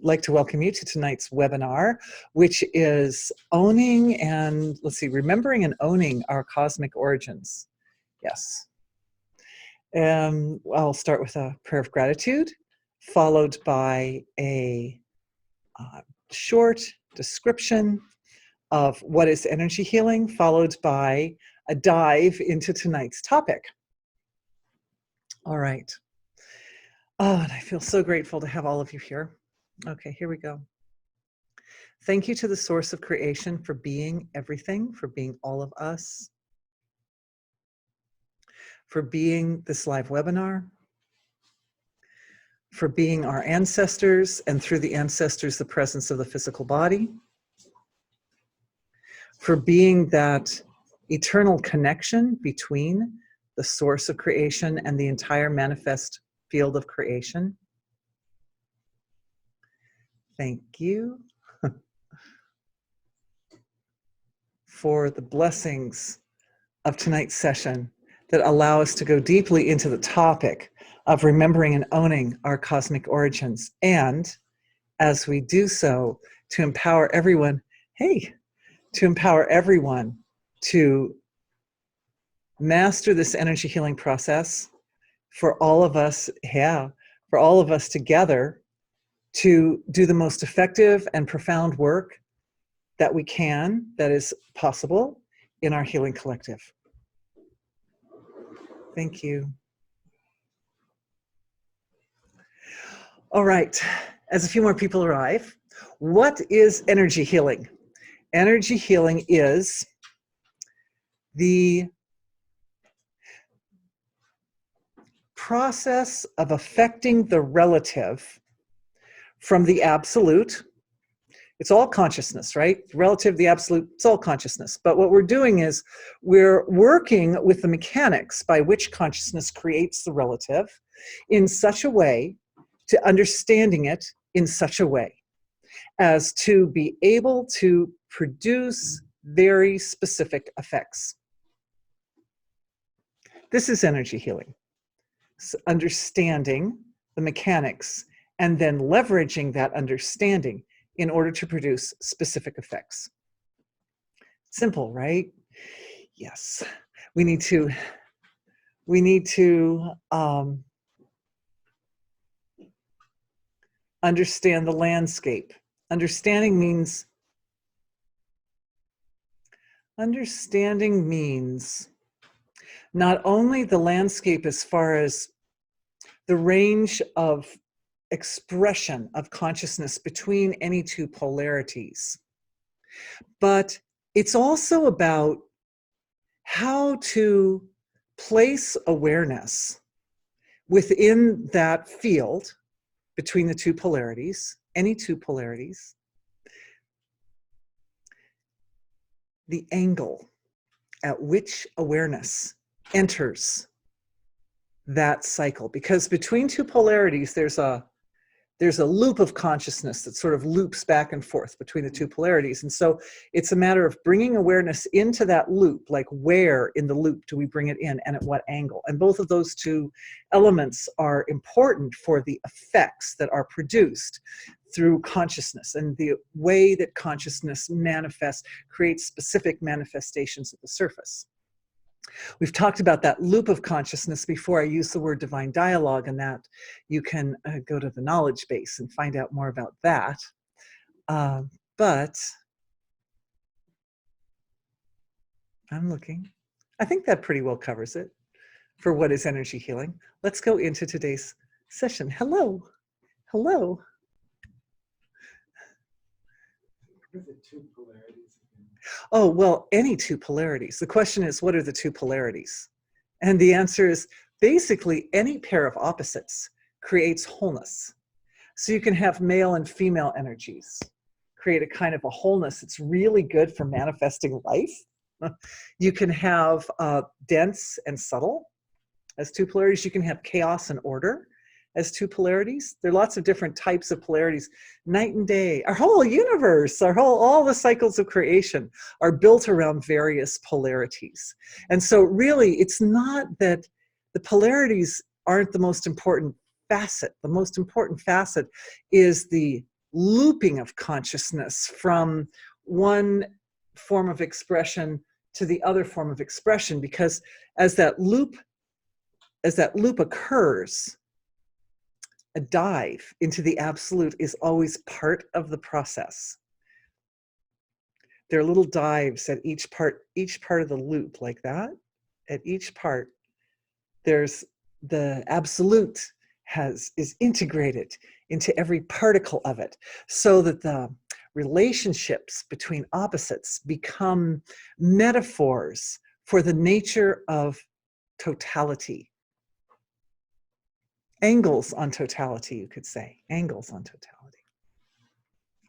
like to welcome you to tonight's webinar, which is owning and, remembering and owning our cosmic origins. Yes. I'll start with a prayer of gratitude, followed by a short description of what is energy healing, followed by a dive into tonight's topic. All right. Oh, and I feel so grateful to have all of you here. Okay, here we go. Thank you to the source of creation for being everything, for being all of us, for being this live webinar, for being our ancestors, and through the ancestors, the presence of the physical body, for being that eternal connection between the source of creation and the entire manifest field of creation. Thank you for the blessings of tonight's session that allow us to go deeply into the topic of remembering and owning our cosmic origins. And as we do so, to empower everyone, to master this energy healing process for all of us, together to do the most effective and profound work that we can, that is possible in our healing collective. Thank you. All right, as a few more people arrive, what is energy healing? Energy healing is the process of affecting the relative from the absolute. It's all consciousness, right? Relative, the absolute, it's all consciousness. But what we're doing is we're working with the mechanics by which consciousness creates the relative in such a way, to understanding it in such a way as to be able to produce very specific effects. This is energy healing. So understanding the mechanics and then leveraging that understanding in order to produce specific effects. Simple, right? Yes. We need to understand the landscape. Understanding means not only the landscape as far as the range of expression of consciousness between any two polarities, but it's also about how to place awareness within that field between the two polarities, any two polarities, the angle at which awareness enters that cycle. Because between two polarities, there's a loop of consciousness that sort of loops back and forth between the two polarities. And so it's a matter of bringing awareness into that loop, like where in the loop do we bring it in and at what angle? And both of those two elements are important for the effects that are produced through consciousness, and the way that consciousness manifests, creates specific manifestations at the surface. We've talked about that loop of consciousness before. I use the word divine dialogue, and that you can go to the knowledge base and find out more about that. But I'm looking. I think that pretty well covers it for what is energy healing. Let's go into today's session. Hello. Hello. What are the two polarities? Oh, well, any two polarities. The question is, what are the two polarities? And the answer is basically any pair of opposites creates wholeness. So you can have male and female energies create a kind of a wholeness that's really good for manifesting life. You can have dense and subtle as two polarities. You can have chaos and order as two polarities. There are lots of different types of polarities. Night and day, our whole universe, all the cycles of creation are built around various polarities. And so really, it's not that the polarities aren't the most important facet. The most important facet is the looping of consciousness from one form of expression to the other form of expression, because as that loop occurs, a dive into the absolute is always part of the process. There are little dives at each part of the loop, like that. At each part, there's the absolute is integrated into every particle of it, so that the relationships between opposites become metaphors for the nature of totality. Angles on totality, you could say. Angles on totality.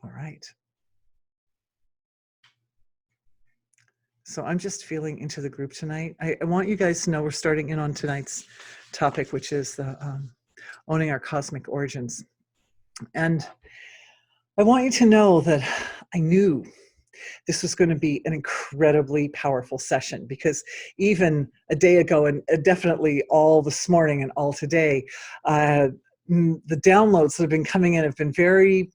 All right. So I'm just feeling into the group tonight. I want you guys to know we're starting in on tonight's topic, which is the owning our cosmic origins. And I want you to know that I knew this was going to be an incredibly powerful session, because even a day ago, and definitely all this morning and all today, the downloads that have been coming in have been very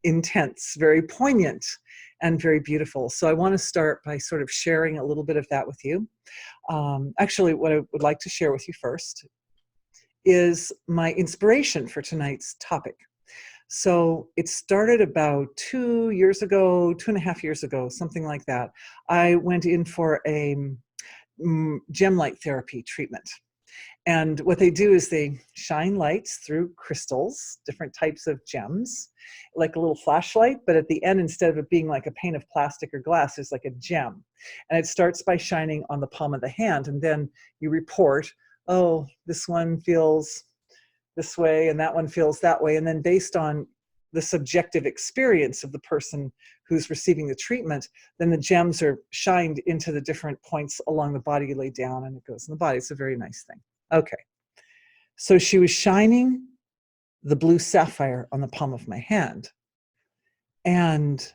intense, very poignant, and very beautiful. So I want to start by sort of sharing a little bit of that with you. Actually, what I would like to share with you first is my inspiration for tonight's topic. So it started about 2 years ago, 2.5 years ago, something like that. I went in for a gem light therapy treatment. And what they do is they shine lights through crystals, different types of gems, like a little flashlight, but at the end, instead of it being like a pane of plastic or glass, it's like a gem. And it starts by shining on the palm of the hand, and then you report, oh, this one feels this way and that one feels that way. And then based on the subjective experience of the person who's receiving the treatment, then the gems are shined into the different points along the body. You lay down and it goes in the body. It's a very nice thing. Okay. So she was shining the blue sapphire on the palm of my hand. And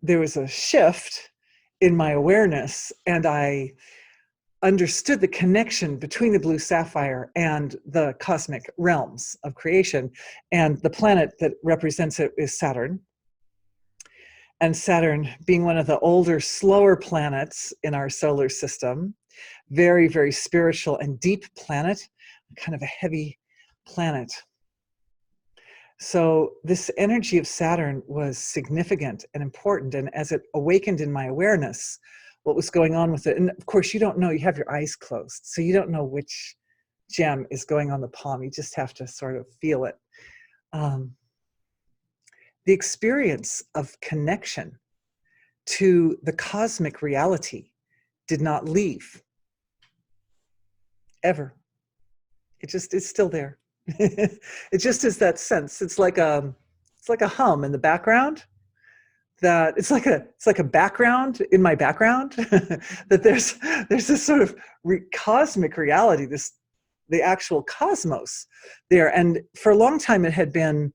there was a shift in my awareness, and I understood the connection between the blue sapphire and the cosmic realms of creation. And the planet that represents it is Saturn. And Saturn, being one of the older, slower planets in our solar system, very, very spiritual and deep planet, kind of a heavy planet. So this energy of Saturn was significant and important. And as it awakened in my awareness, what was going on with it, and of course you don't know, you have your eyes closed, so you don't know which gem is going on the palm. You just have to sort of feel it. The experience of connection to the cosmic reality did not leave, ever. It's still there. It just is that sense. It's like a hum in the background. That it's like a background in my background. That there's this sort of cosmic reality, the actual cosmos there. And for a long time it had been,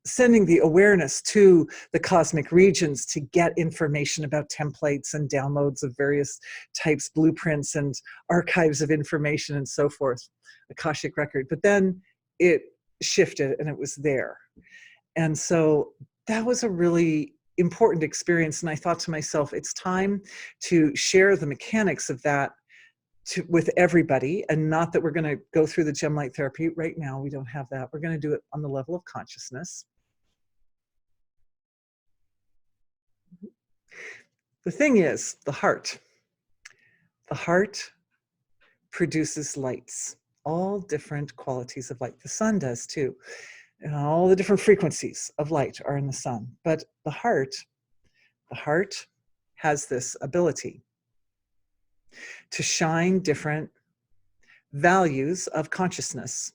sending the awareness to the cosmic regions to get information about templates and downloads of various types, blueprints and archives of information and so forth, Akashic record. But then it shifted and it was there. And so that was a really important experience. And I thought to myself, it's time to share the mechanics of that with everybody. And not that we're going to go through the gem light therapy right now. We don't have that. We're going to do it on the level of consciousness. The thing is, the heart produces lights, all different qualities of light. The sun does too. And all the different frequencies of light are in the sun. But the heart has this ability to shine different values of consciousness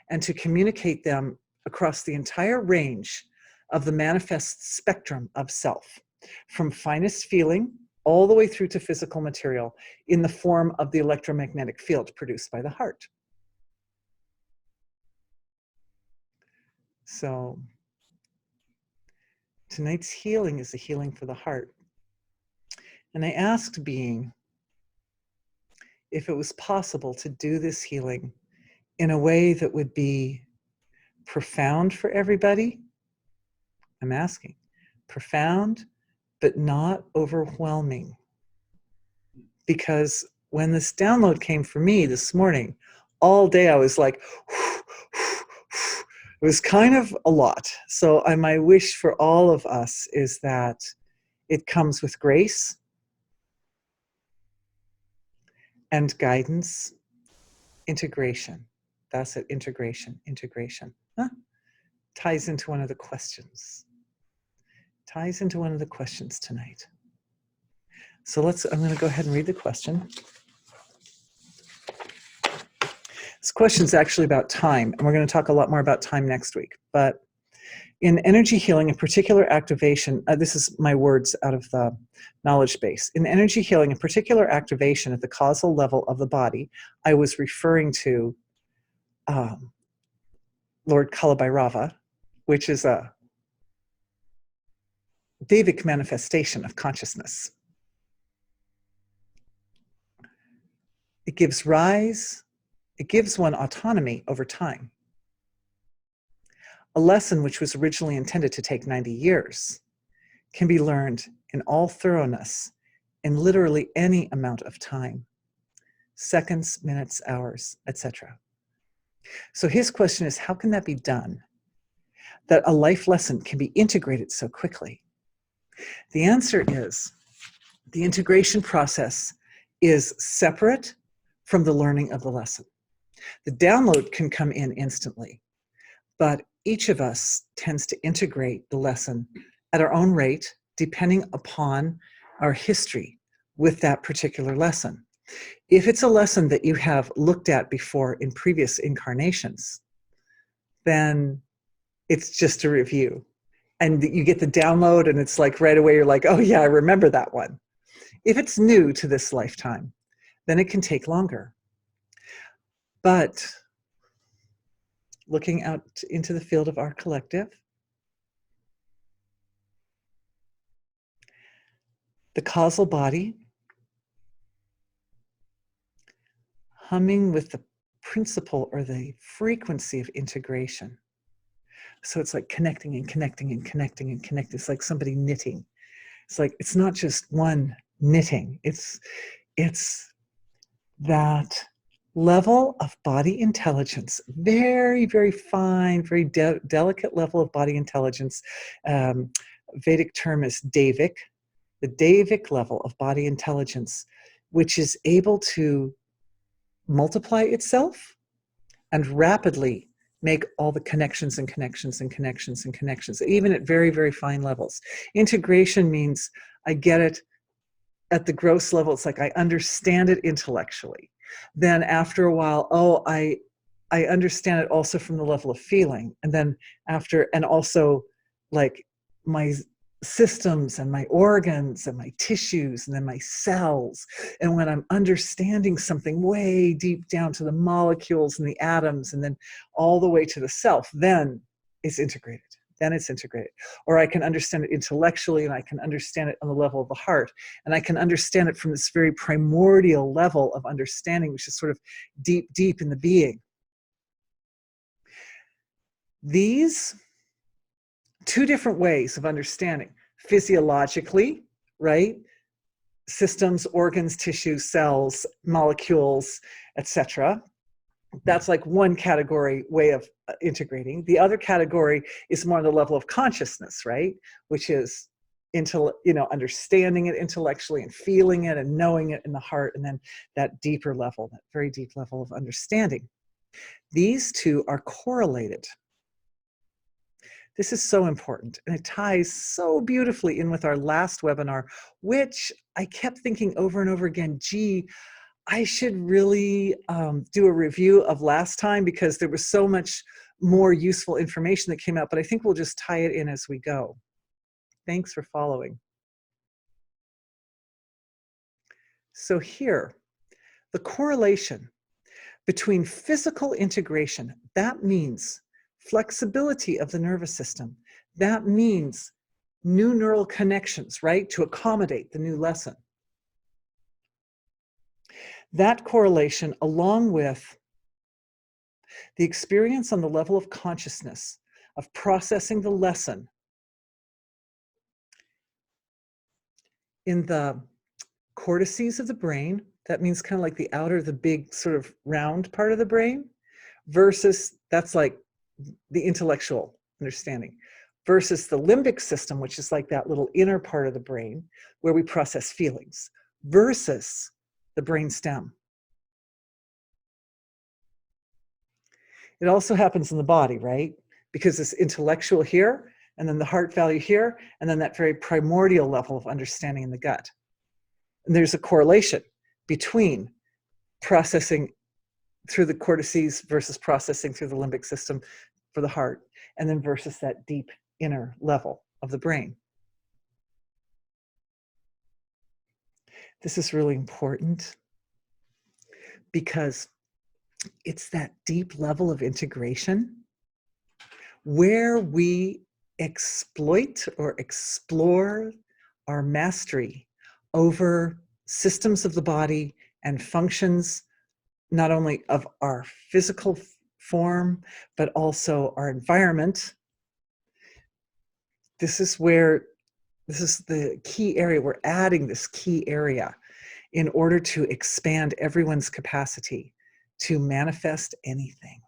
and to communicate them across the entire range of the manifest spectrum of self, from finest feeling all the way through to physical material in the form of the electromagnetic field produced by the heart. So tonight's healing is a healing for the heart. And I asked being if it was possible to do this healing in a way that would be profound for everybody? I'm asking. Profound, but not overwhelming. Because when this download came for me this morning, all day I was like, it was kind of a lot. So my wish for all of us is that it comes with grace and guidance, integration. That's it, integration. Huh? Ties into one of the questions. Ties into one of the questions tonight. So I'm going to go ahead and read the question. This question is actually about time, and we're going to talk a lot more about time next week. But in energy healing, a particular activation, this is my words out of the knowledge base. In energy healing, a particular activation at the causal level of the body, I was referring to Lord Kalabhairava, which is a Devic manifestation of consciousness. It gives one autonomy over time. A lesson which was originally intended to take 90 years can be learned in all thoroughness in literally any amount of time, seconds, minutes, hours, etc. So his question is, how can that be done? That a life lesson can be integrated so quickly? The answer is, the integration process is separate from the learning of the lesson. The download can come in instantly, but each of us tends to integrate the lesson at our own rate, depending upon our history with that particular lesson. If it's a lesson that you have looked at before in previous incarnations, then it's just a review. And you get the download and it's like right away you're like, oh yeah, I remember that one. If it's new to this lifetime, then it can take longer. But looking out into the field of our collective, the causal body, humming with the principle or the frequency of integration. So it's like connecting and connecting and connecting and connecting. It's like somebody knitting. It's like, it's not just one knitting. It's that level of body intelligence, very, very fine, very delicate level of body intelligence. Vedic term is Devic, the Devic level of body intelligence, which is able to multiply itself and rapidly make all the connections and connections and connections and connections, even at very, very fine levels. Integration means I get it at the gross level. It's like I understand it intellectually. Then after a while, I understand it also from the level of feeling. And then and also like my systems and my organs and my tissues and then my cells. And when I'm understanding something way deep down to the molecules and the atoms and then all the way to the self, then it's integrated. Or I can understand it intellectually and I can understand it on the level of the heart. And I can understand it from this very primordial level of understanding, which is sort of deep, deep in the being. These two different ways of understanding, physiologically, right? Systems, organs, tissues, cells, molecules, etc. That's like one category way of integrating. The other category is more on the level of consciousness, right? Which is understanding it intellectually and feeling it and knowing it in the heart, and then that deeper level, that very deep level of understanding. These two are correlated. This is so important, and it ties so beautifully in with our last webinar, which I kept thinking over and over again, gee, I should really do a review of last time because there was so much more useful information that came out, but I think we'll just tie it in as we go. Thanks for following. So here, the correlation between physical integration, that means flexibility of the nervous system. That means new neural connections, right, to accommodate the new lesson. That correlation, along with The experience on the level of consciousness, of processing the lesson in the cortices of the brain, that means kind of like the outer, the big sort of round part of the brain, versus that's like the intellectual understanding, versus the limbic system, which is like that little inner part of the brain where we process feelings, versus the brain stem. It also happens in the body, right? Because it's intellectual here, and then the heart value here, and then that very primordial level of understanding in the gut. And there's a correlation between processing through the cortices versus processing through the limbic system for the heart, and then versus that deep inner level of the brain. This is really important because it's that deep level of integration where we exploit or explore our mastery over systems of the body and functions, not only of our physical form, but also our environment. This is the key area. We're adding this key area in order to expand everyone's capacity to manifest anything.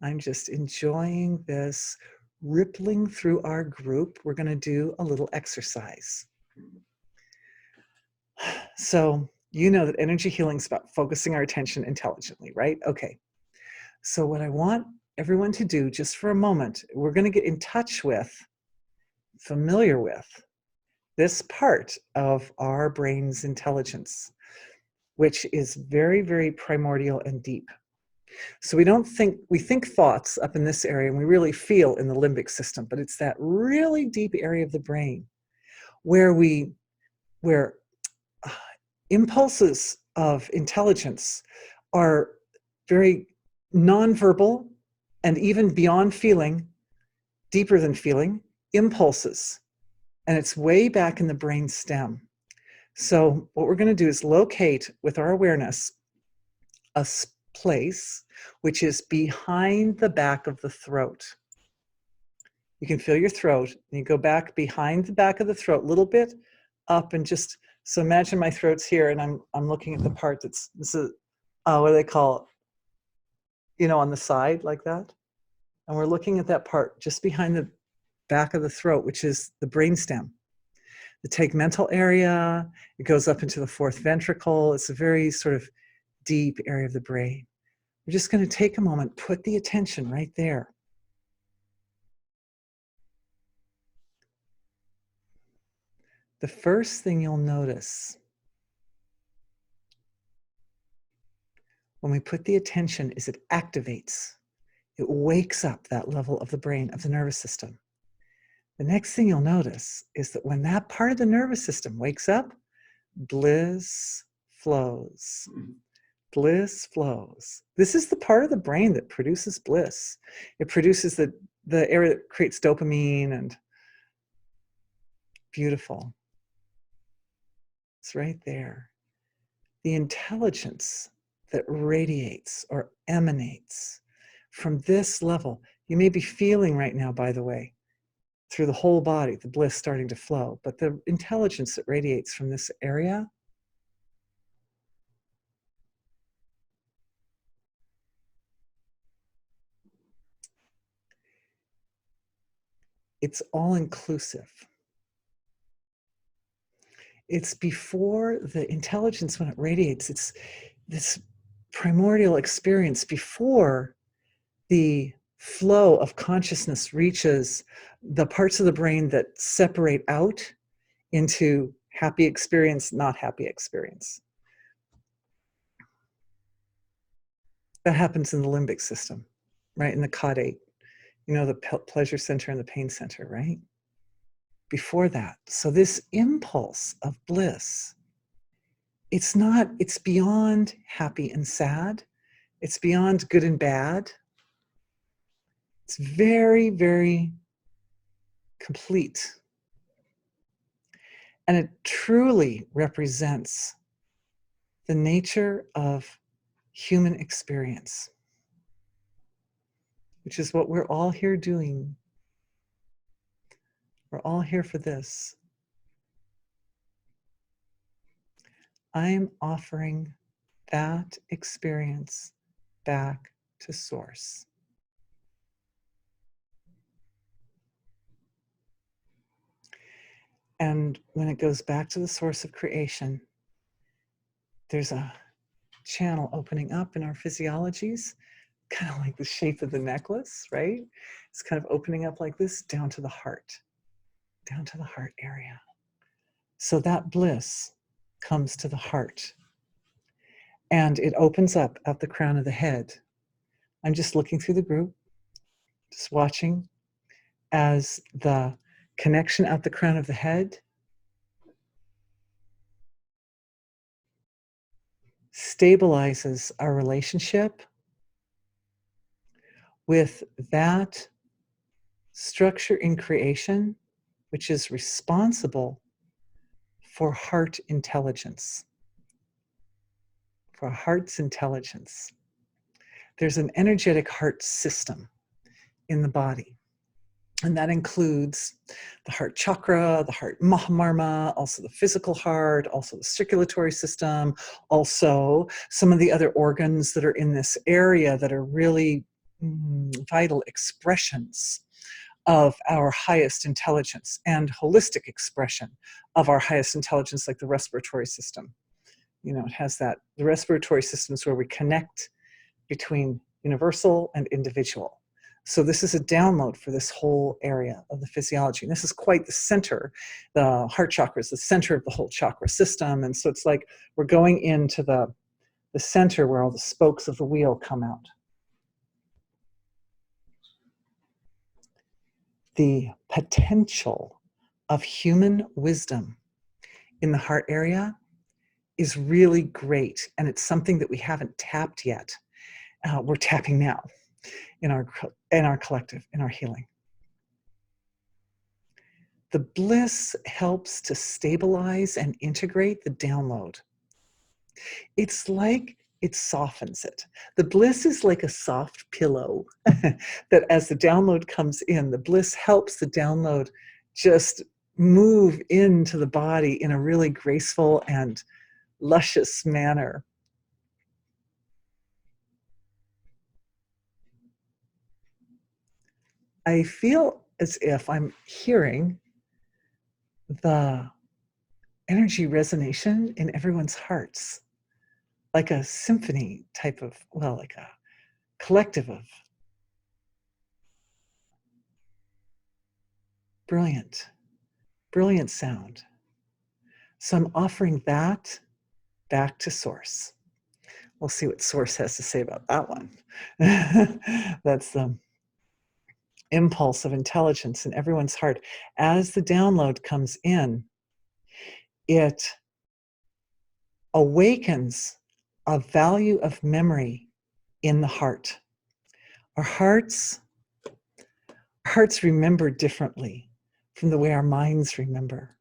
I'm just enjoying this rippling through our group. We're going to do a little exercise. So, you know that energy healing is about focusing our attention intelligently, right? Okay. So what I want everyone to do just for a moment, we're going to get in touch with, familiar with this part of our brain's intelligence, which is very, very primordial and deep. So we think thoughts up in this area, and we really feel in the limbic system, but it's that really deep area of the brain where impulses of intelligence are very nonverbal and even beyond feeling, deeper than feeling, impulses. And it's way back in the brain stem. So what we're going to do is locate with our awareness a place which is behind the back of the throat. You can feel your throat, and you go back behind the back of the throat a little bit up, and just, so imagine my throat's here, and I'm looking at the part this is, what do they call it? On the side like that. And we're looking at that part just behind the back of the throat, which is the brainstem. The tegmental area, it goes up into the fourth ventricle. It's a very sort of deep area of the brain. We're just going to take a moment, put the attention right there. The first thing you'll notice when we put the attention is it activates. It wakes up that level of the brain, of the nervous system. The next thing you'll notice is that when that part of the nervous system wakes up, bliss flows. Bliss flows. This is the part of the brain that produces bliss. It produces the area that creates dopamine, and beautiful. It's right there. The intelligence that radiates or emanates from this level. You may be feeling right now, by the way, through the whole body, the bliss starting to flow, but the intelligence that radiates from this area, it's all inclusive. It's before the intelligence, when it radiates, it's this primordial experience before the flow of consciousness reaches the parts of the brain that separate out into happy experience, not happy experience. That happens in the limbic system, right? In the caudate, the pleasure center and the pain center, right? Before that. So this impulse of bliss, it's beyond happy and sad. It's beyond good and bad. It's very, very complete. And it truly represents the nature of human experience, which is what we're all here doing. We're all here for this. I'm offering that experience back to source. And when it goes back to the source of creation, there's a channel opening up in our physiologies, kind of like the shape of the necklace, right? It's kind of opening up like this down to the heart area. So that bliss comes to the heart and it opens up at the crown of the head. I'm just looking through the group, just watching as the connection at the crown of the head stabilizes our relationship with that structure in creation, which is responsible for heart intelligence, for heart's intelligence. There's an energetic heart system in the body. And that includes the heart chakra, the heart mahamarma, also the physical heart, also the circulatory system, also some of the other organs that are in this area that are really vital expressions of our highest intelligence and holistic expression of our highest intelligence, like the respiratory system. You know, it has that, the respiratory system is where we connect between universal and individual. So this is a download for this whole area of the physiology. And this is quite the center. The heart chakra is the center of the whole chakra system. And so it's like we're going into the center where all the spokes of the wheel come out. The potential of human wisdom in the heart area is really great. And it's something that we haven't tapped yet. We're tapping now in our collective, in our healing. The bliss helps to stabilize and integrate the download. It's like it softens it. The bliss is like a soft pillow that as the download comes in, the bliss helps the download just move into the body in a really graceful and luscious manner. I feel as if I'm hearing the energy resonation in everyone's hearts, like a symphony type of, well, like a collective of brilliant, brilliant sound. So I'm offering that back to source. We'll see what source has to say about that one. That's the impulse of intelligence in everyone's heart. As the download comes in, it awakens a value of memory in the heart. Our hearts remember differently from the way our minds remember.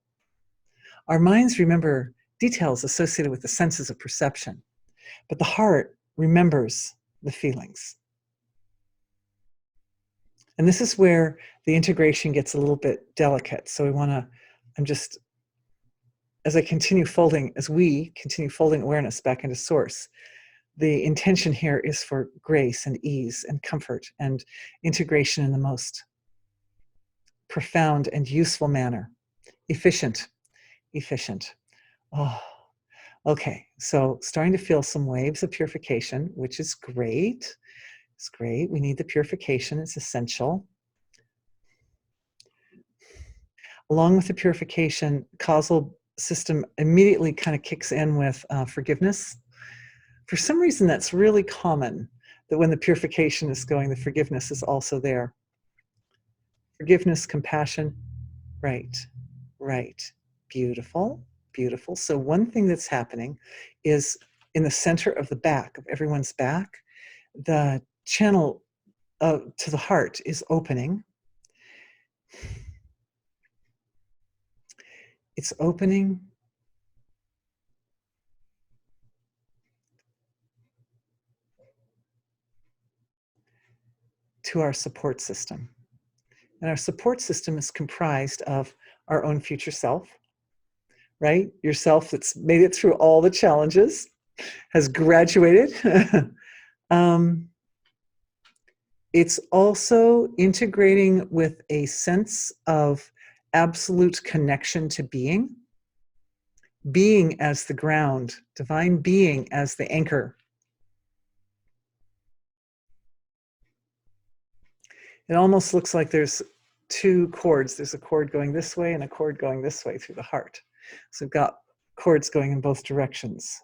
Our minds remember details associated with the senses of perception, but the heart remembers the feelings. And this is where the integration gets a little bit delicate. So I'm just, as we continue folding awareness back into source, the intention here is for grace and ease and comfort and integration in the most profound and useful manner. Efficient. Oh, okay. So starting to feel some waves of purification, which is great. It's great. We need the purification. It's essential. Along with the purification, causal system immediately kind of kicks in with forgiveness. For some reason, that's really common, that when the purification is going, the forgiveness is also there. Forgiveness, compassion, right. Beautiful. So one thing that's happening is in the center of the back, of everyone's back, the channel to the heart is opening. It's opening. to our support system. And our support system is comprised of our own future self, right? Yourself that's made it through all the challenges, has graduated. It's also integrating with a sense of absolute connection to being as the ground, divine being as the anchor. It almost looks like there's two cords. There's a cord going this way and a cord going this way through the heart. So we've got cords going in both directions.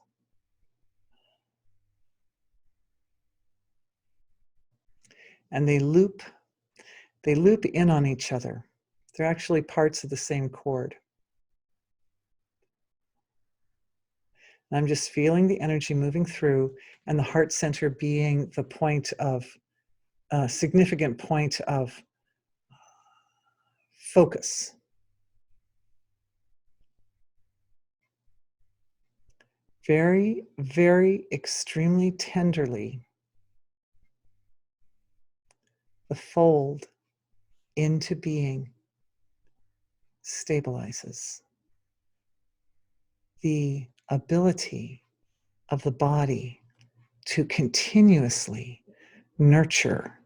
And they loop in on each other. They're actually parts of the same cord. And I'm just feeling the energy moving through, and the heart center being the point of, significant point of focus. Very, very extremely tenderly, the fold into being stabilizes. The ability of the body to continuously nurture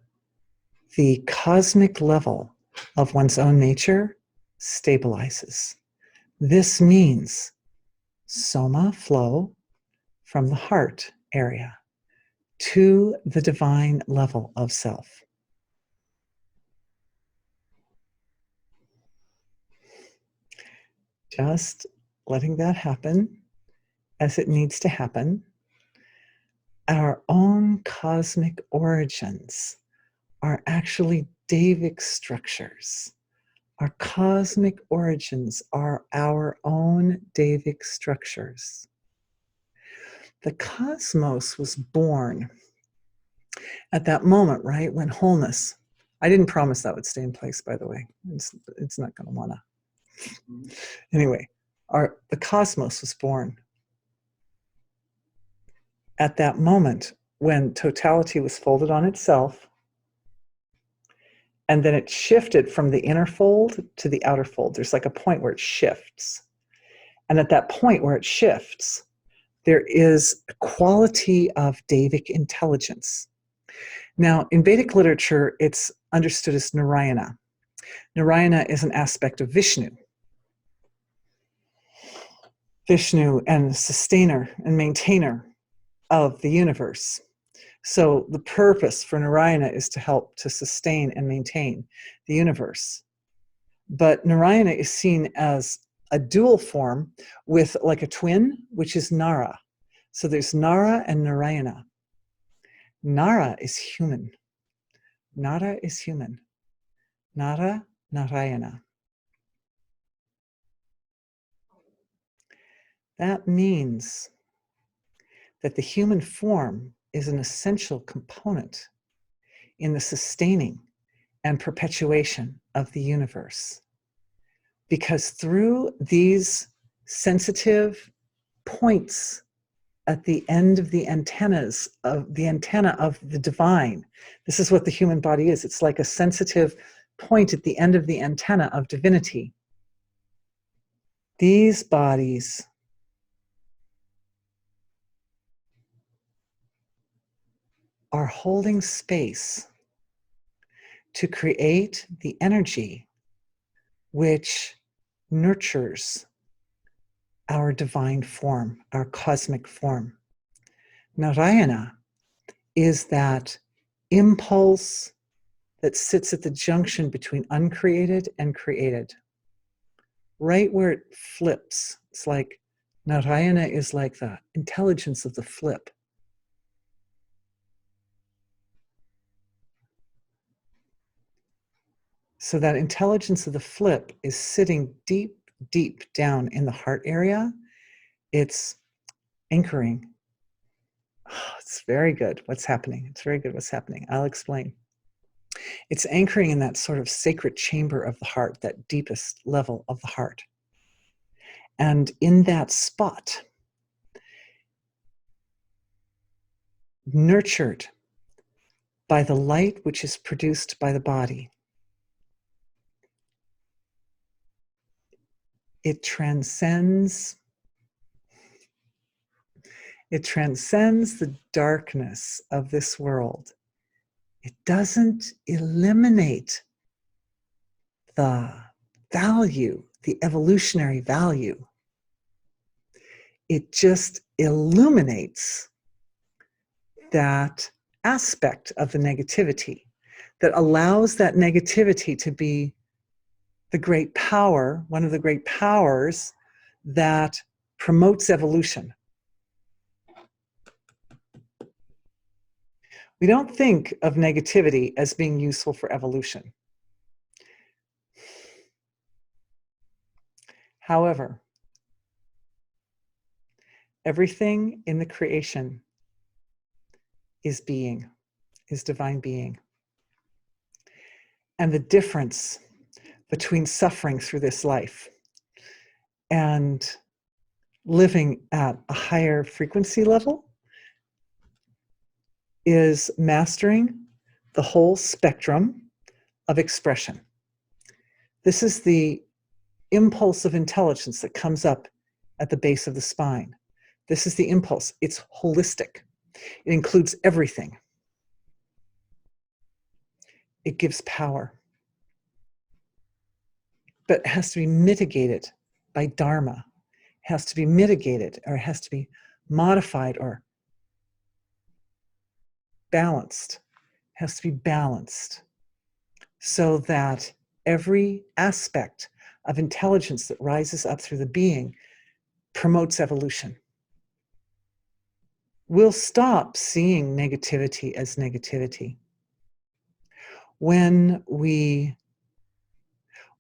the cosmic level of one's own nature stabilizes. This means soma flow from the heart area to the divine level of self. Just letting that happen as it needs to happen. Our own cosmic origins are actually Davic structures. Our cosmic origins are our own Davic structures. The cosmos was born at that moment, right, when wholeness. I didn't promise that would stay in place, by the way. It's not going to want to. Anyway, the cosmos was born at that moment when totality was folded on itself, and then it shifted from the inner fold to the outer fold. There's like a point where it shifts. And at that point where it shifts, there is a quality of Davic intelligence. Now, in Vedic literature, it's understood as Narayana. Narayana is an aspect of Vishnu. Vishnu and sustainer and maintainer of the universe. So the purpose for Narayana is to help to sustain and maintain the universe. But Narayana is seen as a dual form with like a twin, which is Nara. So there's Nara and Narayana. Nara is human. Nara is human. Nara, Narayana. That means that the human form is an essential component in the sustaining and perpetuation of the universe. Because through these sensitive points at the end of the antennas of the antenna of the divine, this is what the human body is. It's like a sensitive point at the end of the antenna of divinity. These bodies are holding space to create the energy which nurtures our divine form, our cosmic form. Narayana is that impulse that sits at the junction between uncreated and created. Right where it flips, it's like Narayana is like the intelligence of the flip. So that intelligence of the flip is sitting deep, deep down in the heart area. It's anchoring. Oh, it's very good what's happening. It's very good what's happening. I'll explain. It's anchoring in that sort of sacred chamber of the heart, that deepest level of the heart. And in that spot, nurtured by the light which is produced by the body. It transcends the darkness of this world. It doesn't eliminate the value, the evolutionary value. It just illuminates that aspect of the negativity that allows that negativity to be the great power, one of the great powers that promotes evolution. We don't think of negativity as being useful for evolution. However, everything in the creation is being, is divine being. And the difference between suffering through this life and living at a higher frequency level is mastering the whole spectrum of expression. This is the impulse of intelligence that comes up at the base of the spine. This is the impulse. It's holistic. It includes everything. It gives power. But it has to be mitigated by dharma. It has to be mitigated, or it has to be modified or balanced. It has to be balanced so that every aspect of intelligence that rises up through the being promotes evolution. We'll stop seeing negativity as negativity. When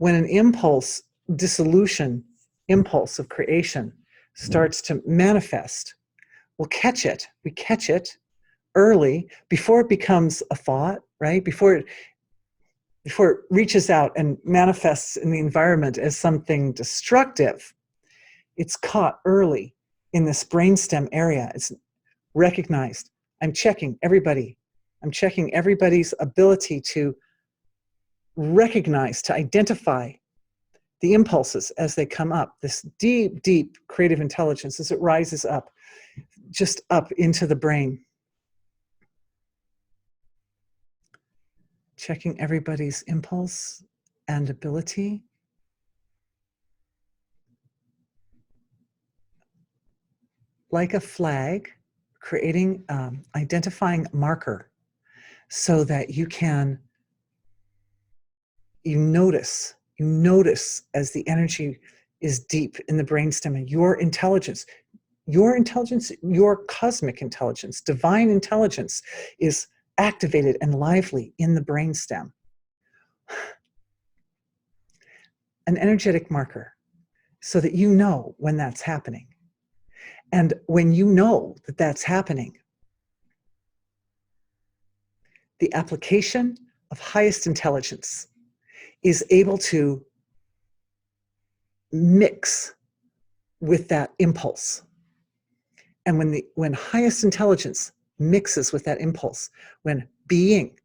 an impulse, dissolution, impulse of creation starts to manifest, we'll catch it. We catch it early before it becomes a thought, right? Before it reaches out and manifests in the environment as something destructive. It's caught early in this brainstem area. It's recognized. I'm checking everybody. I'm checking everybody's ability to recognize, to identify the impulses as they come up. This deep, deep creative intelligence as it rises up, just up into the brain. Checking everybody's impulse and ability. Like a flag, creating, identifying marker so that you notice as the energy is deep in the brainstem and your intelligence, your cosmic intelligence, divine intelligence is activated and lively in the brainstem. An energetic marker so that you know when that's happening. And when you know that that's happening, the application of highest intelligence is able to mix with that impulse. And when highest intelligence mixes with that impulse, when being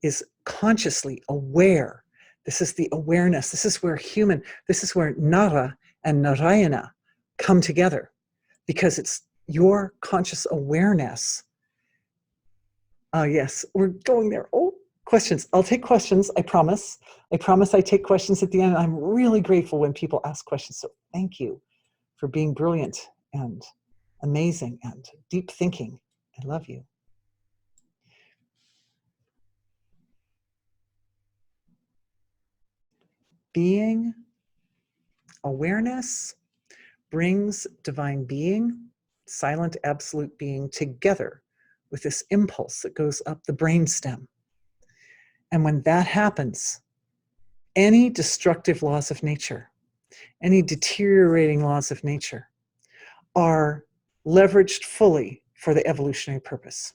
is consciously aware, this is the awareness, this is where Nara and Narayana come together, because it's your conscious awareness. Yes, we're going there. Oh, questions. I'll take questions, I promise. I promise I take questions at the end. I'm really grateful when people ask questions. So thank you for being brilliant and amazing and deep thinking. I love you. Being, awareness brings divine being, silent absolute being together with this impulse that goes up the brainstem. And when that happens, any destructive laws of nature, any deteriorating laws of nature are leveraged fully for the evolutionary purpose.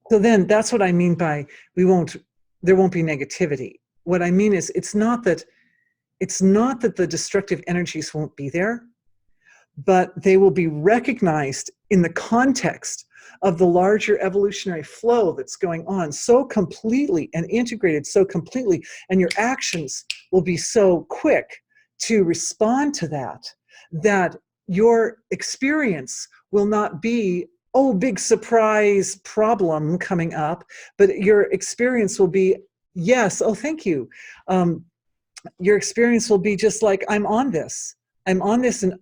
So then that's what I mean by there won't be negativity. What I mean is it's not that the destructive energies won't be there, but they will be recognized in the context of the larger evolutionary flow that's going on so completely and integrated so completely, and your actions will be so quick to respond to that, that your experience will not be, oh, big surprise problem coming up, but your experience will be, yes, oh, thank you. Your experience will be just like, I'm on this, and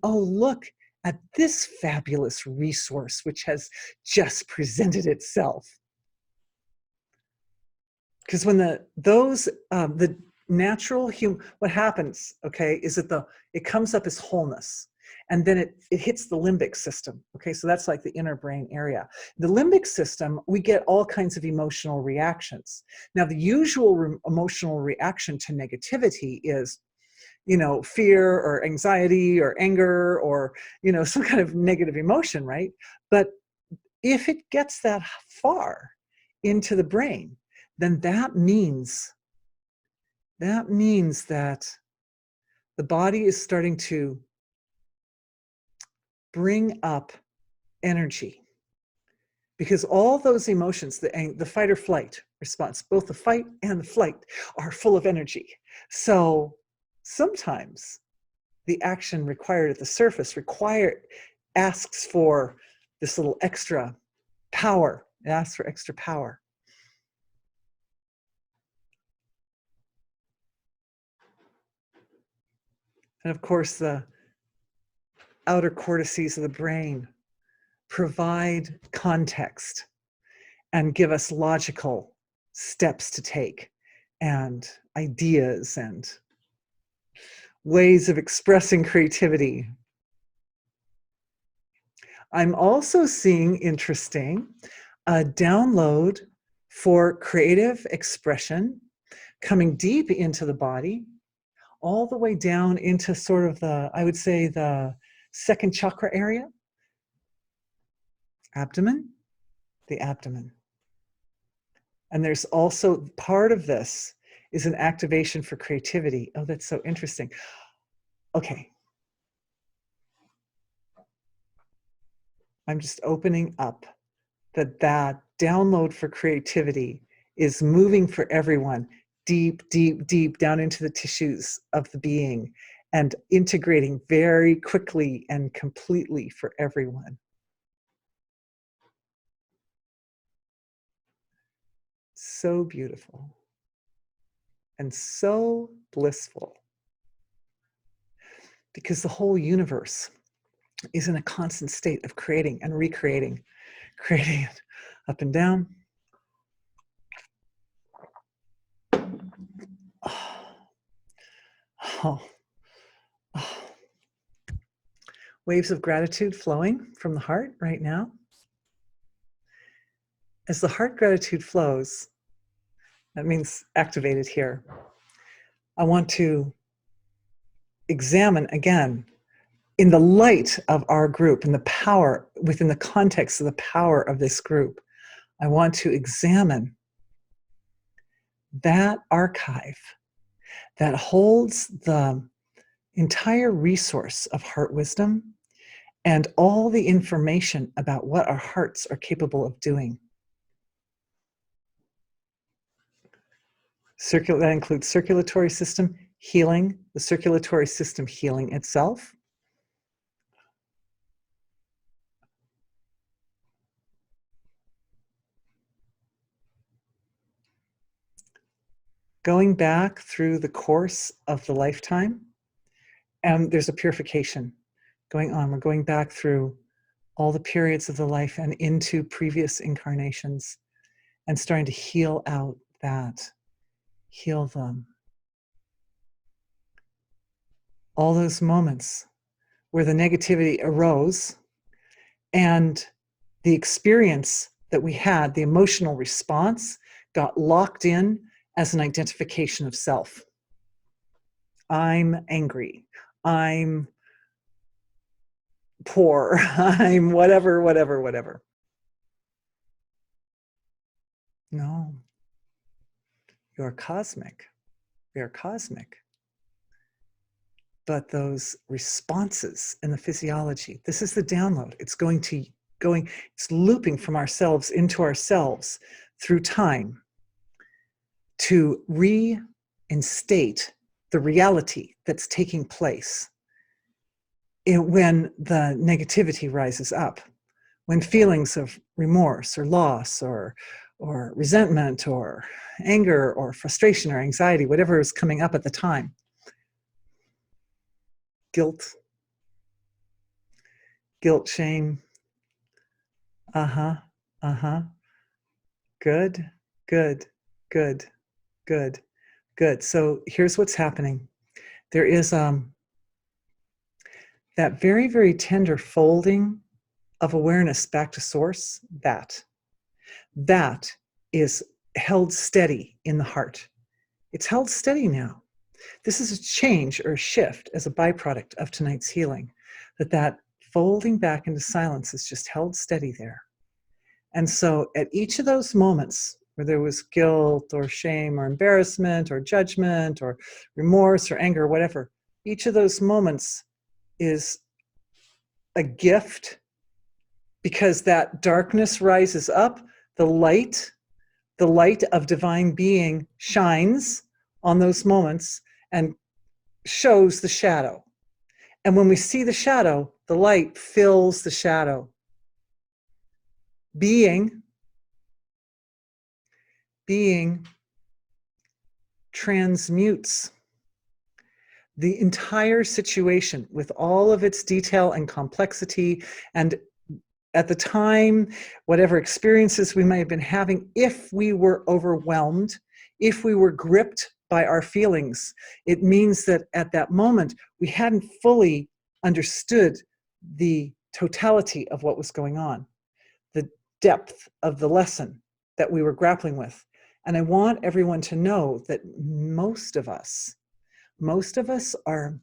oh, look at this fabulous resource which has just presented itself. Because when the natural what happens, okay, is that it comes up as wholeness, and then it hits the limbic system. Okay, so that's like the inner brain area. The limbic system, we get all kinds of emotional reactions. Now, the usual emotional reaction to negativity is, fear or anxiety or anger or, some kind of negative emotion, right? But if it gets that far into the brain, then that means that the body is starting to bring up energy, because all those emotions, the fight or flight response, both the fight and the flight, are full of energy. So sometimes the action required at the surface asks for this little extra power. It asks for extra power. And of course, the outer cortices of the brain provide context and give us logical steps to take and ideas and ways of expressing creativity. I'm also seeing, interesting, a download for creative expression coming deep into the body, all the way down into sort of I would say the second chakra area, the abdomen. And there's also part of this is an activation for creativity. Oh, that's so interesting. Okay. I'm just opening up that download for creativity is moving for everyone deep, deep, deep down into the tissues of the being and integrating very quickly and completely for everyone. So beautiful and so blissful, because the whole universe is in a constant state of creating and recreating, creating it up and down. Oh. Oh. Waves of gratitude flowing from the heart right now. As the heart gratitude flows, that means activated here, I want to examine again, in the light of our group, in the power, within the context of the power of this group, I want to examine that archive that holds the entire resource of heart wisdom and all the information about what our hearts are capable of doing. That includes circulatory system healing, the circulatory system healing itself, going back through the course of the lifetime, and there's a purification going on. We're going back through all the periods of the life and into previous incarnations and starting to heal out that, heal them. All those moments where the negativity arose and the experience that we had, the emotional response, got locked in as an identification of self. I'm angry. I'm poor. I'm whatever. No, you're cosmic. You're cosmic. But those responses in the physiology, this is the download. It's going to going, it's looping from ourselves into ourselves through time to reinstate the reality that's taking place when the negativity rises up, when feelings of remorse or loss or resentment or anger or frustration or anxiety, whatever is coming up at the time, guilt, shame, good, good, good, good, good. So here's what's happening. There is that very, very tender folding of awareness back to source. That is held steady in the heart. It's held steady now. This is a change or a shift as a byproduct of tonight's healing, that folding back into silence is just held steady there. And so at each of those moments where there was guilt or shame or embarrassment or judgment or remorse or anger or whatever, each of those moments is a gift, because that darkness rises up, the light of divine being shines on those moments and shows the shadow. And when we see the shadow, the light fills the shadow. Being transmutes the entire situation with all of its detail and complexity, and at the time, whatever experiences we might have been having, if we were overwhelmed, if we were gripped by our feelings, it means that at that moment, we hadn't fully understood the totality of what was going on, the depth of the lesson that we were grappling with. And I want everyone to know that most of us are,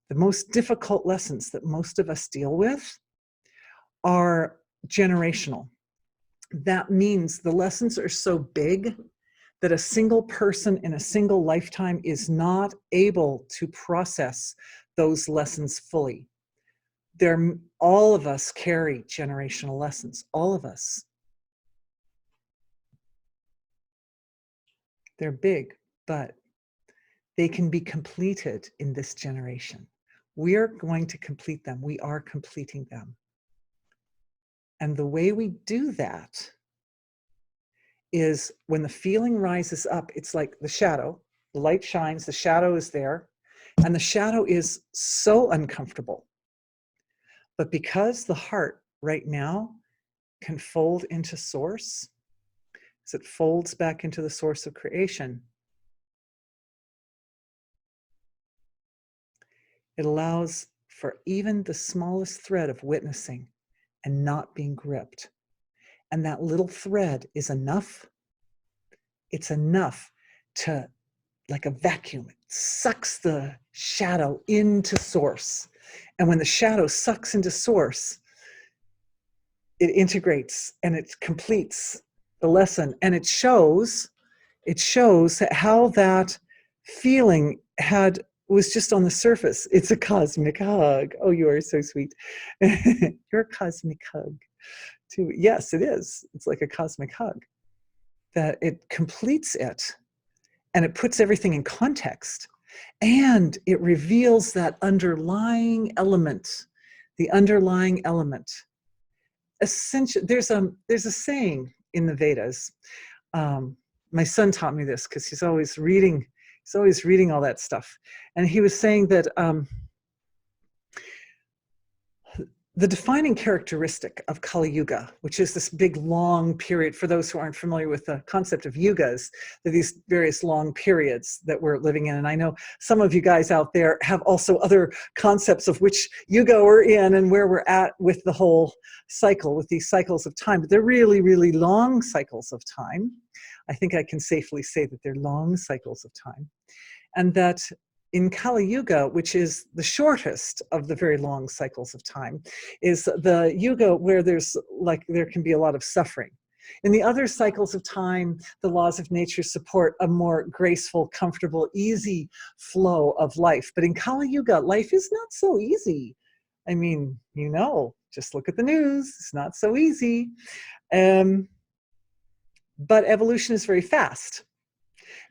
the most difficult lessons that most of us deal with are generational. That means the lessons are so big that a single person in a single lifetime is not able to process those lessons fully. All of us carry generational lessons, all of us. They're big, but they can be completed in this generation. We are going to complete them. We are completing them. And the way we do that is when the feeling rises up, it's like the shadow, the light shines, the shadow is there, and the shadow is so uncomfortable. But because the heart right now can fold into source, as it folds back into the source of creation, it allows for even the smallest thread of witnessing and not being gripped. And that little thread is enough. It's enough to, like a vacuum, it sucks the shadow into source. And when the shadow sucks into source, it integrates and it completes the lesson. And it shows how that feeling was just on the surface. It's a cosmic hug. Oh, you are so sweet. You're a cosmic hug too. Yes, it is. It's like a cosmic hug, that it completes it and it puts everything in context, and it reveals that underlying element, the underlying element. Essentially, there's a saying in the Vedas. My son taught me this because he's always reading all that stuff. And he was saying that the defining characteristic of Kali Yuga, which is this big long period, for those who aren't familiar with the concept of yugas, these various long periods that we're living in. And I know some of you guys out there have also other concepts of which yuga we're in and where we're at with the whole cycle, with these cycles of time. But they're really, really long cycles of time. I think I can safely say that they're long cycles of time. And that in Kali Yuga, which is the shortest of the very long cycles of time, is the yuga where there can be a lot of suffering. In the other cycles of time, the laws of nature support a more graceful, comfortable, easy flow of life. But in Kali Yuga, life is not so easy. I mean, Just look at the news. It's not so easy. But evolution is very fast,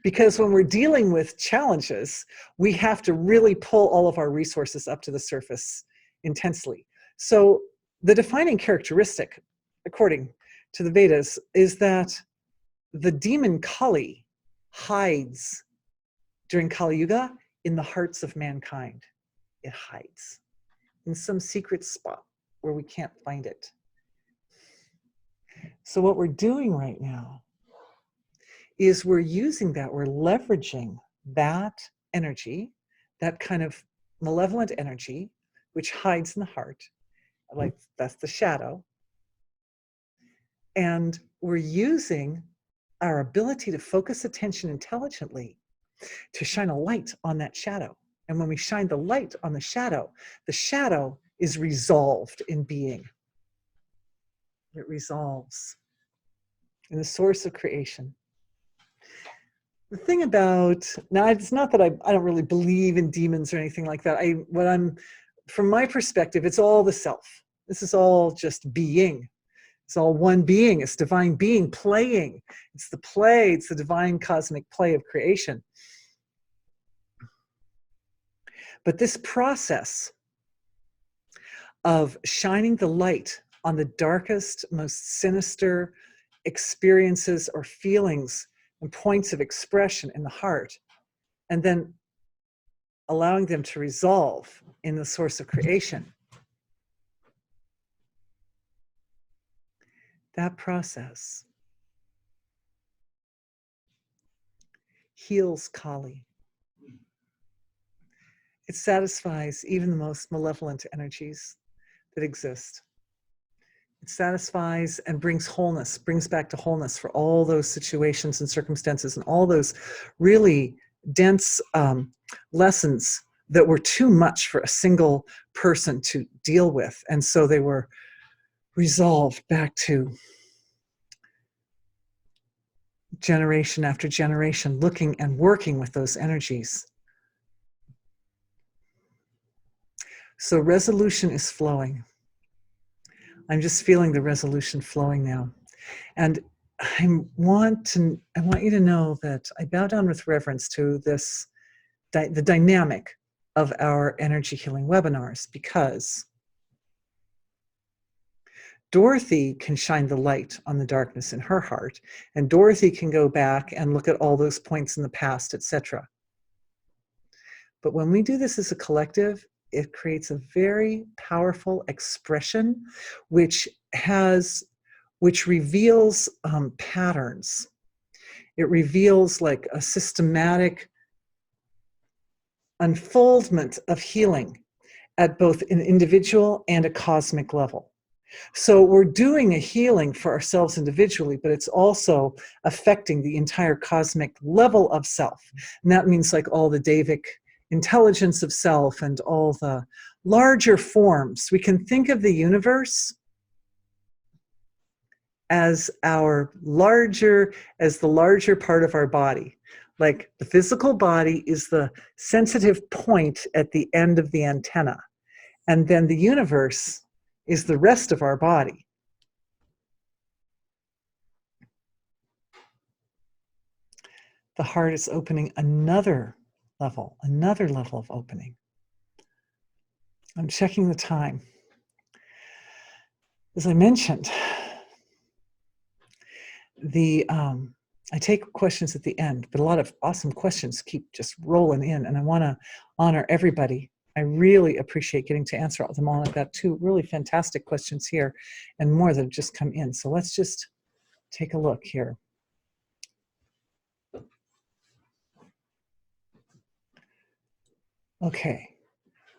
because when we're dealing with challenges, we have to really pull all of our resources up to the surface intensely. So the defining characteristic, according to the Vedas, is that the demon Kali hides during Kali Yuga in the hearts of mankind. It hides in some secret spot where we can't find it. So what we're doing right now is we're using that, we're leveraging that energy, that kind of malevolent energy, which hides in the heart, like that's the shadow. And we're using our ability to focus attention intelligently to shine a light on that shadow. And when we shine the light on the shadow is resolved in being. It resolves in the source of creation. The thing about, now it's not that I don't really believe in demons or anything like that. From my perspective, it's all the self. This is all just being. It's all one being. It's divine being playing. It's the play. It's the divine cosmic play of creation. But this process of shining the light on the darkest, most sinister experiences or feelings and points of expression in the heart, and then allowing them to resolve in the source of creation, that process heals Kali. It satisfies even the most malevolent energies that exist. It satisfies and brings wholeness, brings back to wholeness for all those situations and circumstances and all those really dense lessons that were too much for a single person to deal with. And so they were resolved back to generation after generation, looking and working with those energies. So resolution is flowing. I'm just feeling the resolution flowing now. And I want you to know that I bow down with reverence to this, the dynamic of our energy healing webinars, because Dorothy can shine the light on the darkness in her heart, and Dorothy can go back and look at all those points in the past, etc. But when we do this as a collective, it creates a very powerful expression which reveals patterns. It reveals like a systematic unfoldment of healing at both an individual and a cosmic level. So we're doing a healing for ourselves individually, but it's also affecting the entire cosmic level of self. And that means like all the Davic intelligence of self and all the larger forms. We can think of the universe as the larger part of our body. Like the physical body is the sensitive point at the end of the antenna. And then the universe is the rest of our body. The heart is opening another level of opening. I'm checking the time. As I mentioned, I take questions at the end, but a lot of awesome questions keep just rolling in, and I want to honor everybody. I really appreciate getting to answer them all. I've got 2 really fantastic questions here and more that have just come in. So let's just take a look here. Okay,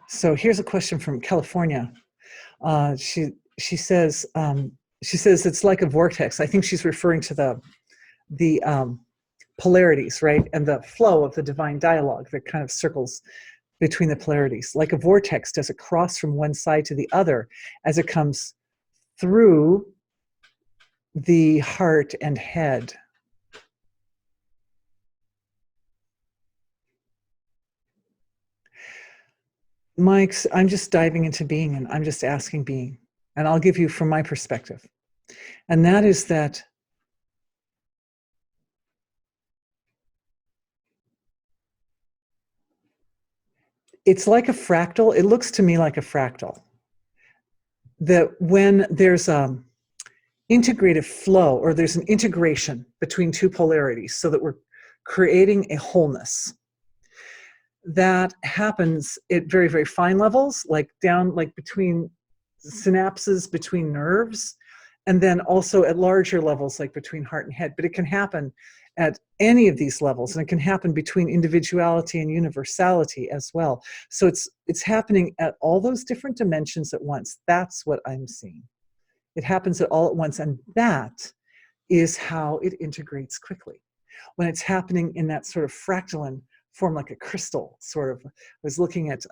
so here's a question from California. She says it's like a vortex. I think she's referring to the polarities, right? And the flow of the divine dialogue that kind of circles between the polarities. Like a vortex, does it cross from one side to the other as it comes through the heart and head? Mike, I'm just diving into being, and I'm just asking being. And I'll give you from my perspective. And that is that it's like a fractal. It looks to me like a fractal. That when there's integrative flow, or there's an integration between two polarities, so that we're creating a wholeness, that happens at very, very fine levels, like down, like between synapses, between nerves, and then also at larger levels, like between heart and head. But it can happen at any of these levels, and it can happen between individuality and universality as well. So it's happening at all those different dimensions at once. That's what I'm seeing. It happens at all at once, and that is how it integrates quickly. When it's happening in that sort of fractaline form, like a crystal sort of. I was looking at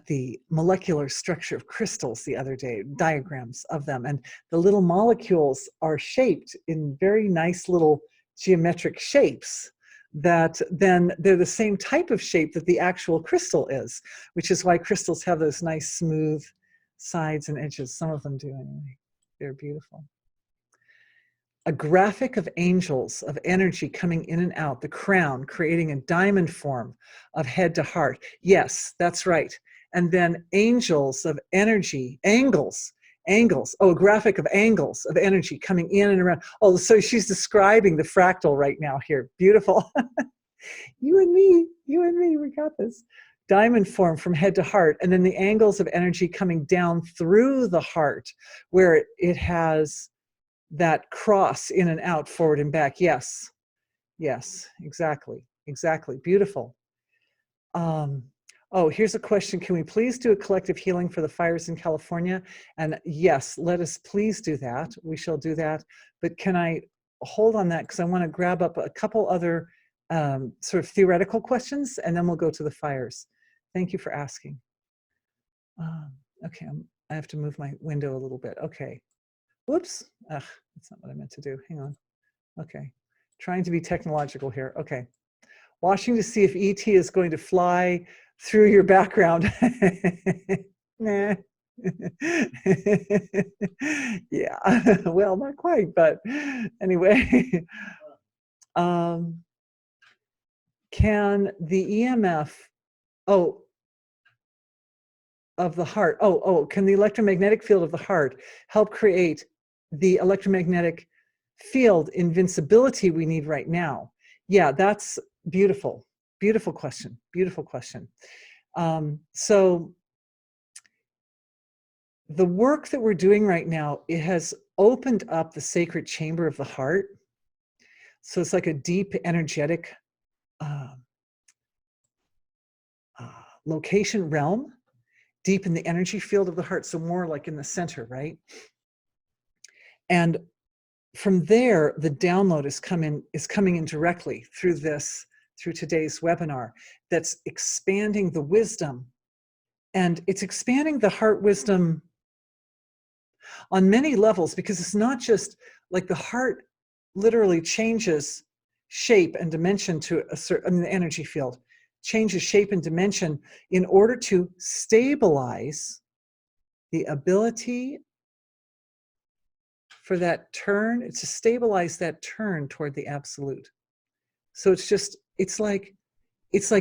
the molecular structure of crystals the other day, diagrams of them, and the little molecules are shaped in very nice little geometric shapes that then they're the same type of shape that the actual crystal is, which is why crystals have those nice smooth sides and edges. Some of them do anyway. They're beautiful. A graphic of angels of energy coming in and out, the crown creating a diamond form of head to heart. Yes, that's right. And then angels of energy, angles, oh, a graphic of angles of energy coming in and around. Oh, so she's describing the fractal right now here. Beautiful. You and me, we got this. Diamond form from head to heart, and then the angles of energy coming down through the heart, where it has that cross in and out, forward and back. Yes, exactly. Beautiful. Oh, here's a question. Can we please do a collective healing for the fires in California? And yes, let us please do that. We shall do that. But can I hold on that, because I want to grab up a couple other sort of theoretical questions, and then we'll go to the fires. Thank you for asking. Okay, I have to move my window a little bit. Okay. Whoops. Ugh, that's not what I meant to do. Hang on. Okay. Trying to be technological here. Okay. Watching to see if ET is going to fly through your background. Nah. Yeah. Well, not quite, but anyway. Can the EMF, of the heart, can the electromagnetic field of the heart help create the electromagnetic field invincibility we need right now? Yeah, that's beautiful. Beautiful question. So the work that we're doing right now, it has opened up the sacred chamber of the heart. So it's like a deep energetic location realm, deep in the energy field of the heart. So more like in the center, right? And from there, the download is coming in directly through today's webinar, that's expanding the wisdom. And it's expanding the heart wisdom on many levels, because it's not just like the heart literally changes shape and dimension to a certain, the energy field changes shape and dimension in order to stabilize the ability for that turn. It's to stabilize that turn toward the absolute. So it's like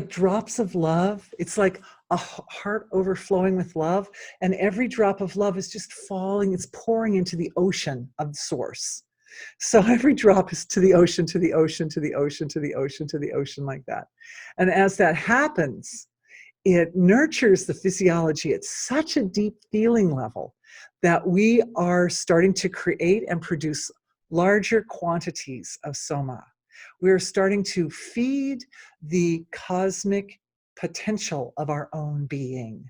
drops of love. It's like a heart overflowing with love, and every drop of love is just falling, it's pouring into the ocean of the source. So every drop is to the ocean, to the ocean, to the ocean, to the ocean, to the ocean, like that. And as that happens, it nurtures the physiology at such a deep feeling level that we are starting to create and produce larger quantities of soma. We're starting to feed the cosmic potential of our own being,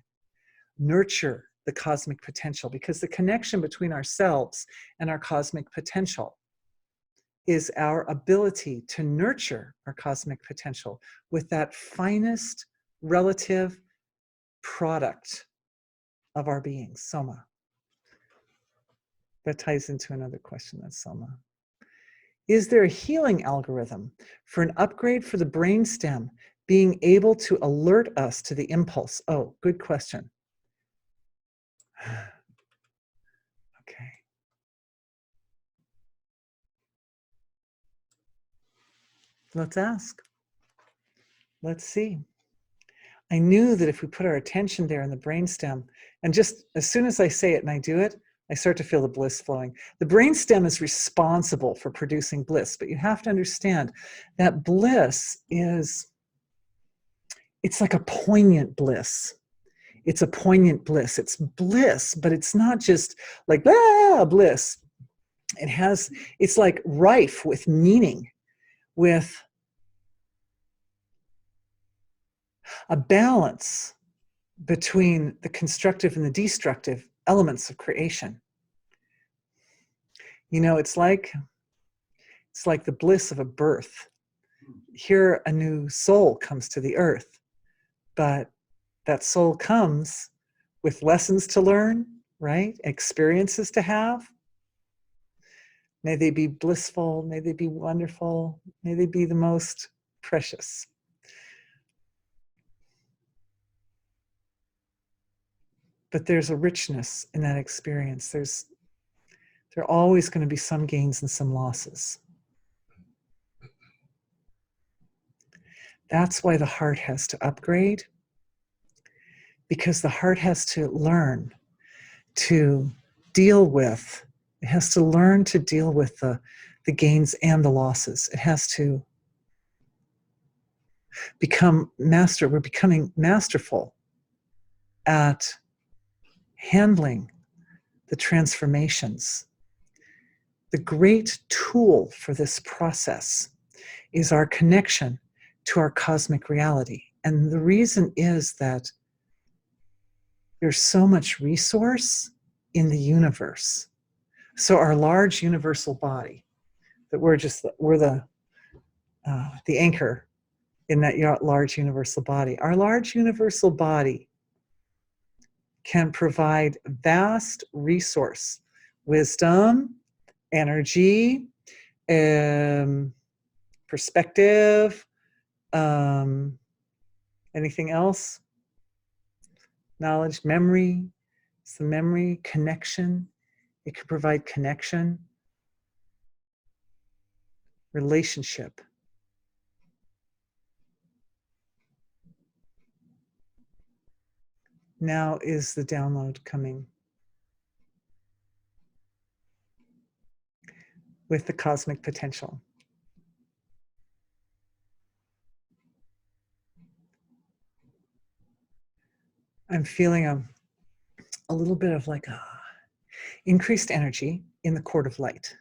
nurture the cosmic potential, because the connection between ourselves and our cosmic potential is our ability to nurture our cosmic potential with that finest relative product of our being, soma. That ties into another question, that's soma. Is there a healing algorithm for an upgrade for the brainstem being able to alert us to the impulse? Oh, good question. Okay. Let's ask. Let's see. I knew that if we put our attention there in the brainstem, and just as soon as I say it and I do it, I start to feel the bliss flowing. The brainstem is responsible for producing bliss, but you have to understand that bliss is, it's like a poignant bliss. It's a poignant bliss. It's bliss, but it's not just like, bliss. It's like rife with meaning, with a balance between the constructive and the destructive elements of creation. You know, it's like the bliss of a birth. Here, a new soul comes to the earth, but that soul comes with lessons to learn, right? Experiences to have. May they be blissful, may they be wonderful, may they be the most precious. But there's a richness in that experience. There are always going to be some gains and some losses. That's why the heart has to upgrade, because the heart has to learn to deal with, it has to learn to deal with the gains and the losses. It has to become master. We're becoming masterful at handling the transformations. The great tool for this process is our connection to our cosmic reality. And the reason is that there's so much resource in the universe. So our large universal body, that we're the anchor in that large universal body. Our large universal body can provide vast resource, wisdom, energy, perspective, anything else? Knowledge, memory. It's the memory, connection. It can provide connection, relationship. Now is the download coming with the cosmic potential. I'm feeling a little bit of like increased energy in the cord of light,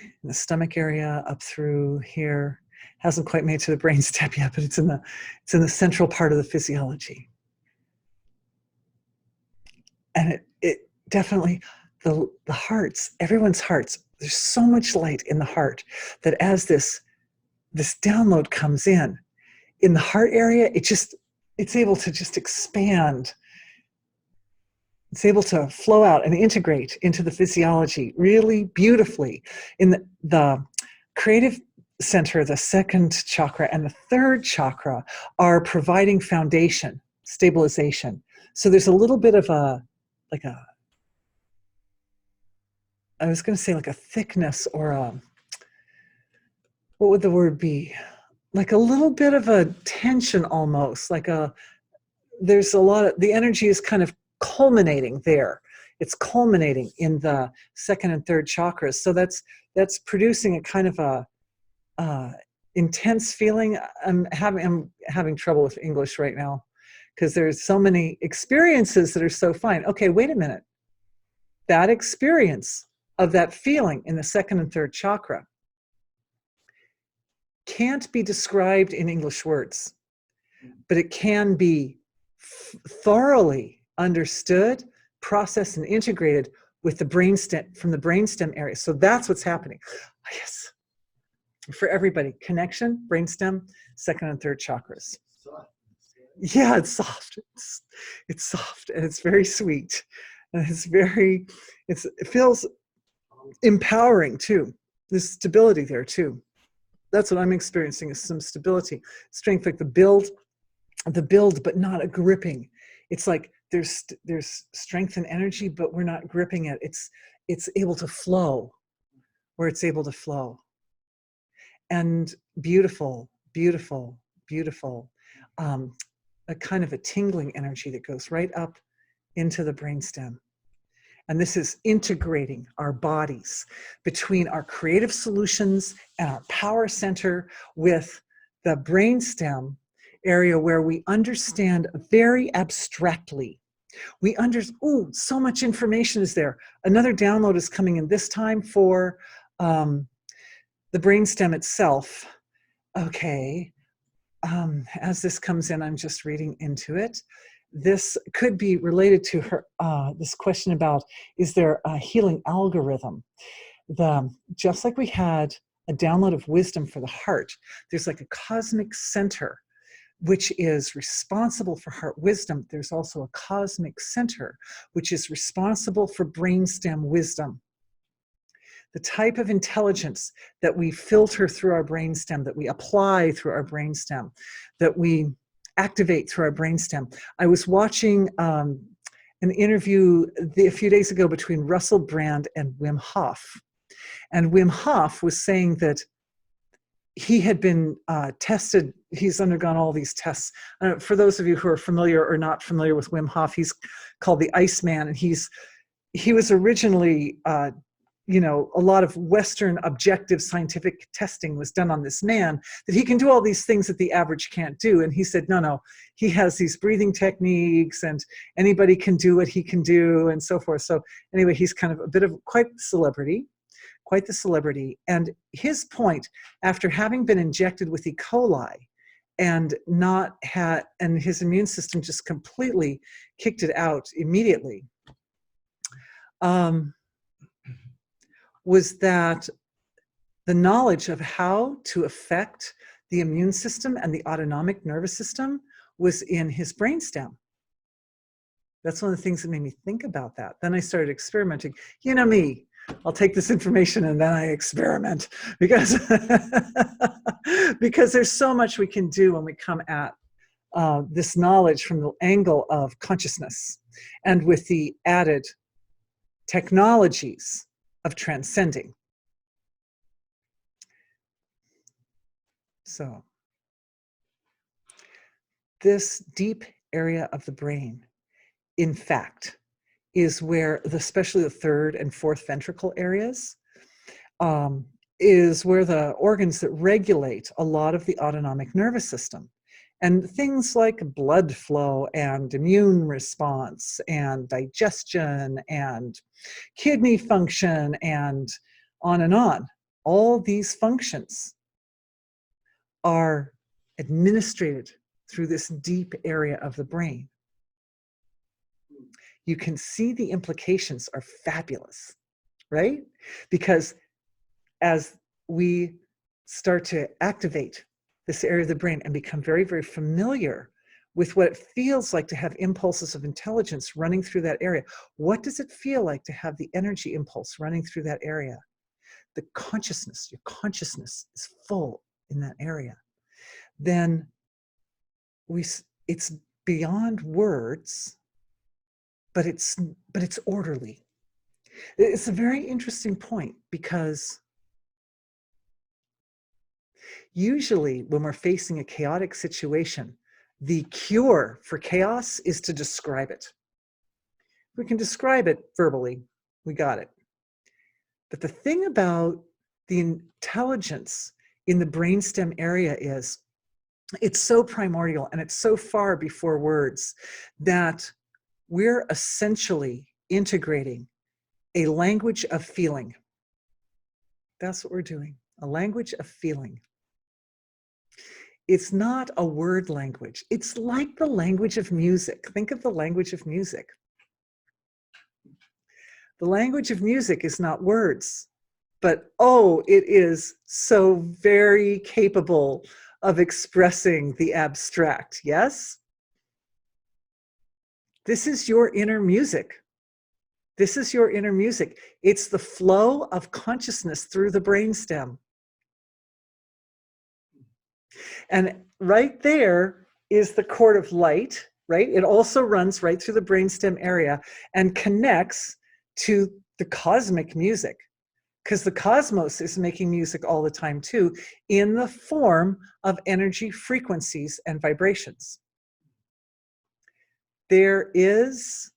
in the stomach area, up through here. Hasn't quite made to the brain step yet, but it's in the central part of the physiology. And it definitely, the hearts, everyone's hearts, there's so much light in the heart that as this download comes in the heart area, it's able to just expand. It's able to flow out and integrate into the physiology really beautifully. In the creative center, the second chakra and the third chakra are providing foundation, stabilization. So there's a little bit of I was going to say like a thickness or what would the word be? Like a little bit of a tension almost, there's a lot of, the energy is kind of culminating there. It's culminating in the second and third chakras. So that's producing a kind of a intense feeling. I'm having trouble with English right now because there's so many experiences that are so fine. Okay, wait a minute. That experience of that feeling in the second and third chakra can't be described in English words, but it can be thoroughly understood, processed, and integrated with the brainstem, from the brainstem area. So that's what's happening. Yes. For everybody, connection, brainstem, second and third chakras. Yeah, it's soft. It's soft and it's very sweet. And it feels empowering too. There's stability there too. That's what I'm experiencing, is some stability, strength, like the build, but not a gripping. It's like there's strength and energy, but we're not gripping it. It's able to flow, where it's able to flow. And beautiful, beautiful, beautiful, a kind of a tingling energy that goes right up into the brainstem. And this is integrating our bodies between our creative solutions and our power center with the brainstem area, where we understand very abstractly. So much information is there. Another download is coming in this time for the brainstem itself. Okay, as this comes in, I'm just reading into it. This could be related to her, this question about, is there a healing algorithm? Just like we had a download of wisdom for the heart, there's like a cosmic center which is responsible for heart wisdom. There's also a cosmic center which is responsible for brainstem wisdom. The type of intelligence that we filter through our brainstem, that we apply through our brainstem, that we activate through our brainstem. I was watching an interview a few days ago between Russell Brand and Wim Hof. And Wim Hof was saying that he had been tested. He's undergone all these tests. For those of you who are familiar or not familiar with Wim Hof, he's called the Iceman, and he was originally, a lot of Western objective scientific testing was done on this man, that he can do all these things that the average can't do. And he said, no, he has these breathing techniques and anybody can do what he can do and so forth. So anyway, he's kind of a bit of quite the celebrity. And his point, after having been injected with E. coli and and his immune system just completely kicked it out immediately, was that the knowledge of how to affect the immune system and the autonomic nervous system was in his brainstem. That's one of the things that made me think about that. Then I started experimenting. You know me, I'll take this information and then I experiment, because because there's so much we can do when we come at this knowledge from the angle of consciousness and with the added technologies of transcending. So this deep area of the brain, in fact, is where, especially the third and fourth ventricle areas, is where the organs that regulate a lot of the autonomic nervous system. And things like blood flow and immune response and digestion and kidney function and on, all these functions are administered through this deep area of the brain. You can see the implications are fabulous, right? Because as we start to activate this area of the brain and become very, very familiar with what it feels like to have impulses of intelligence running through that area. What does it feel like to have the energy impulse running through that area? The consciousness, your consciousness is full in that area. Then it's beyond words, but it's orderly. It's a very interesting point, because usually when we're facing a chaotic situation, the cure for chaos is to describe it. If we can describe it verbally, we got it. But the thing about the intelligence in the brainstem area is it's so primordial and it's so far before words that we're essentially integrating a language of feeling. That's what we're doing, a language of feeling. It's not a word language. It's like the language of music. Think of the language of music. The language of music is not words, but it is so very capable of expressing the abstract, yes? This is your inner music. This is your inner music. It's the flow of consciousness through the brainstem. And right there is the cord of light right? It also runs right through the brainstem area and connects to the cosmic music, because the cosmos is making music all the time too, in the form of energy frequencies and vibrations. There is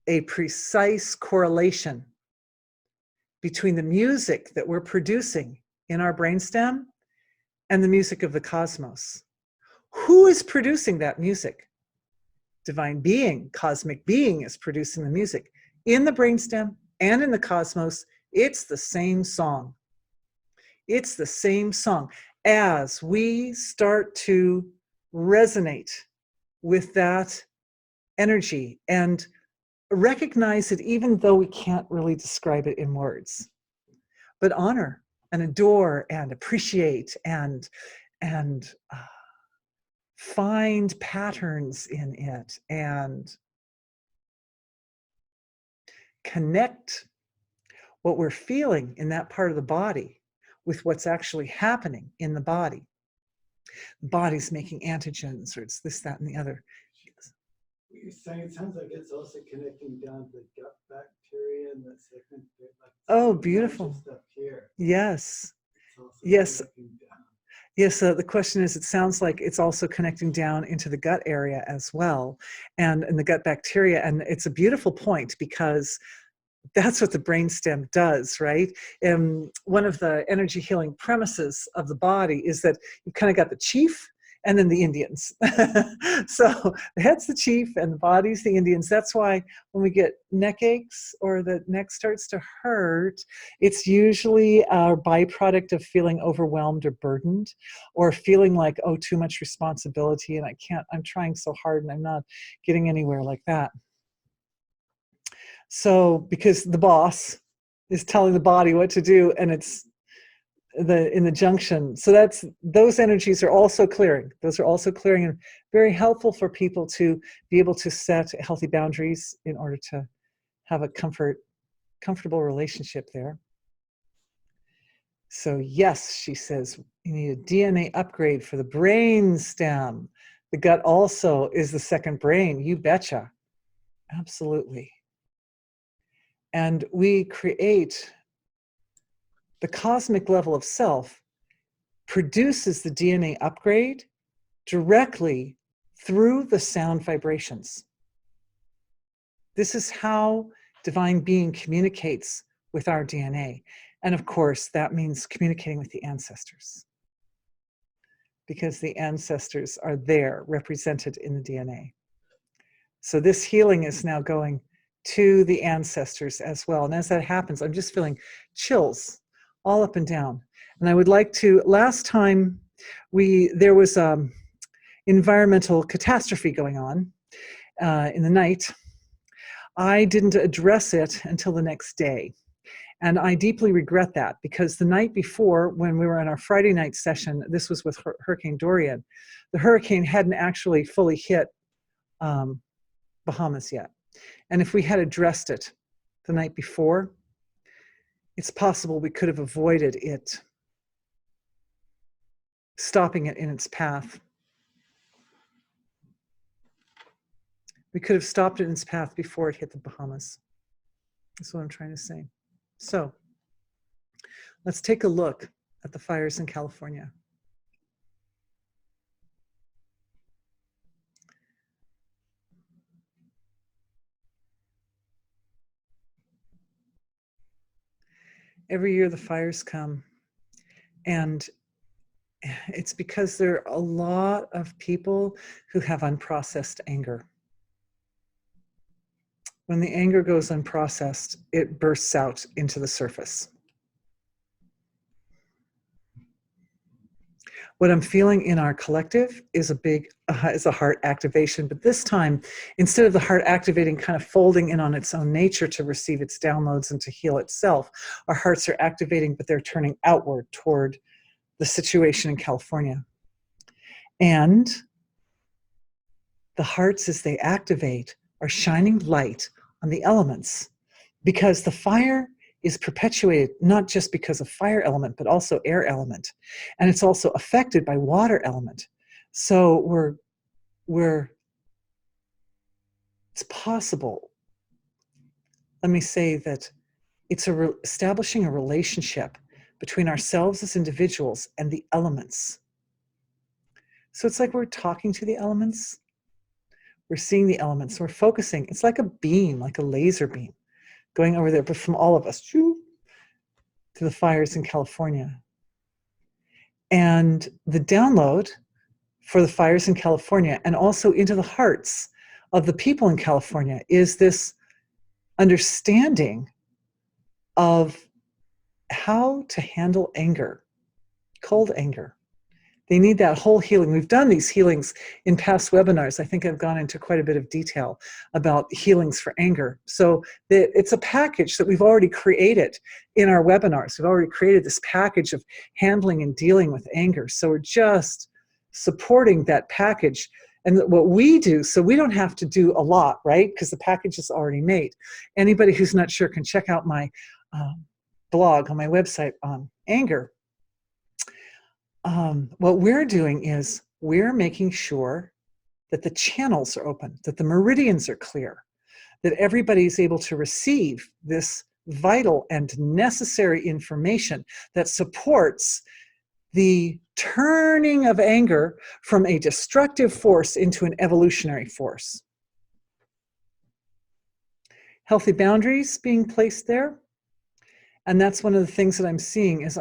a precise correlation between the music that we're producing in our brainstem and the music of the cosmos. Who is producing that music? Divine being, cosmic being is producing the music. In the brainstem and in the cosmos, it's the same song. It's the same song. As we start to resonate with that energy and recognize it, even though we can't really describe it in words, but honor and adore and appreciate and find patterns in it and connect what we're feeling in that part of the body with what's actually happening in the body. The body's making antigens, or it's this, that, and the other. What you're saying, it sounds like it's also connecting down to the gut bacteria and the second bit, like Oh, not beautiful. just up here. Yes. It's also Yes. connecting down. Yes, the question is, it sounds like it's also connecting down into the gut area as well, and the gut bacteria. And it's a beautiful point, because that's what the brainstem does, right? And one of the energy healing premises of the body is that you've kind of got the chief and then the Indians. So the head's the chief and the body's the Indians. That's why when we get neck aches or the neck starts to hurt, it's usually a byproduct of feeling overwhelmed or burdened, or feeling like, oh, too much responsibility and I'm trying so hard and I'm not getting anywhere, like that. So because the boss is telling the body what to do, and it's in the junction. So those energies are also clearing. Those are also clearing, and very helpful for people to be able to set healthy boundaries in order to have a comfortable relationship there. So yes, she says, you need a DNA upgrade for the brain stem. The gut also is the second brain. You betcha. Absolutely. And we create the cosmic level of self produces the DNA upgrade directly through the sound vibrations. This is how divine being communicates with our DNA. And of course, that means communicating with the ancestors, because the ancestors are there represented in the DNA. So this healing is now going to the ancestors as well. And as that happens, I'm just feeling chills all up and down. And I would like to, last time there was environmental catastrophe going on in the night. I didn't address it until the next day. And I deeply regret that, because the night before, when we were in our Friday night session, this was with Hurricane Dorian, the hurricane hadn't actually fully hit Bahamas yet. And if we had addressed it the night before, it's possible we could have avoided it, stopping it in its path. We could have stopped it in its path before it hit the Bahamas. That's what I'm trying to say. So let's take a look at the fires in California. Every year the fires come, and it's because there are a lot of people who have unprocessed anger. When the anger goes unprocessed, it bursts out into the surface. What I'm feeling in our collective is a heart activation, but this time, instead of the heart activating, kind of folding in on its own nature to receive its downloads and to heal itself, our hearts are activating, but they're turning outward toward the situation in California. And the hearts, as they activate, are shining light on the elements, because the fire is perpetuated not just because of fire element, but also air element. And it's also affected by water element. So we're it's possible. Let me say that it's establishing a relationship between ourselves as individuals and the elements. So it's like we're talking to the elements. We're seeing the elements. We're focusing. It's like a beam, like a laser beam going over there, but from all of us to the fires in California. And the download for the fires in California and also into the hearts of the people in California is this understanding of how to handle anger, cold anger. They need that whole healing. We've done these healings in past webinars. I think I've gone into quite a bit of detail about healings for anger. So it's a package that we've already created in our webinars. We've already created this package of handling and dealing with anger. So we're just supporting that package and what we do, so we don't have to do a lot, right? Because the package is already made. Anybody who's not sure can check out my blog on my website on anger. What we're doing is we're making sure that the channels are open, that the meridians are clear, that everybody's able to receive this vital and necessary information that supports the turning of anger from a destructive force into an evolutionary force. Healthy boundaries being placed there. And that's one of the things that I'm seeing is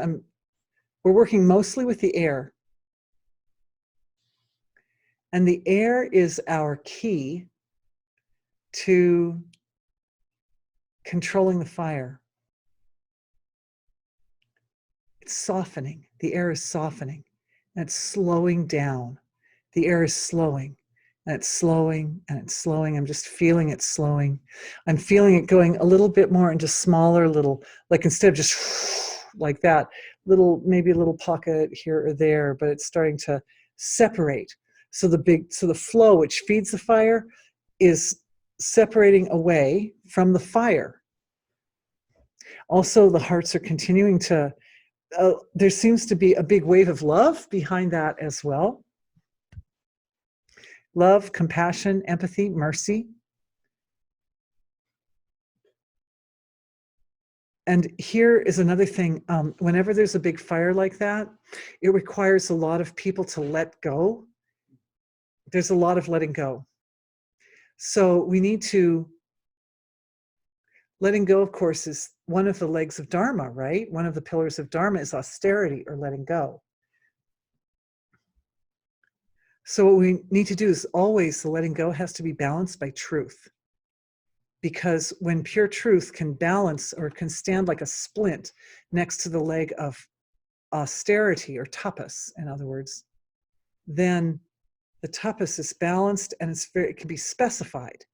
we're working mostly with the air. And the air is our key to controlling the fire. It's softening. The air is softening. And it's slowing down. The air is slowing. And it's slowing and it's slowing. I'm just feeling it slowing. I'm feeling it going a little bit more into smaller little, like instead of just like that, maybe a little pocket here or there, but it's starting to separate. So the flow which feeds the fire is separating away from the fire. Also, the hearts are continuing to, there seems to be a big wave of love behind that as well. Love, compassion, empathy, mercy. And here is another thing. Whenever there's a big fire like that, it requires a lot of people to let go. There's a lot of letting go. So we need to, letting go, of course, is one of the legs of Dharma, right? One of the pillars of Dharma is austerity or letting go. So what we need to do is always, the letting go has to be balanced by truth. Because when pure truth can balance or can stand like a splint next to the leg of austerity or tapas, in other words, then the tapas is balanced and it can be specified.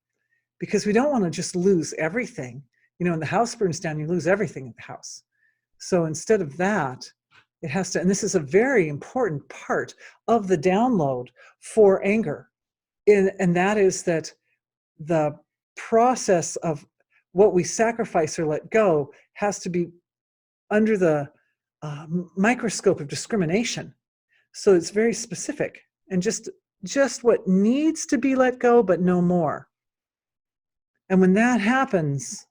Because we don't want to just lose everything. You know, when the house burns down, you lose everything in the house. So instead of that, it has to, and this is a very important part of the download for anger. And that is that the process of what we sacrifice or let go has to be under the microscope of discrimination. So it's very specific and just what needs to be let go, but no more. And when that happens,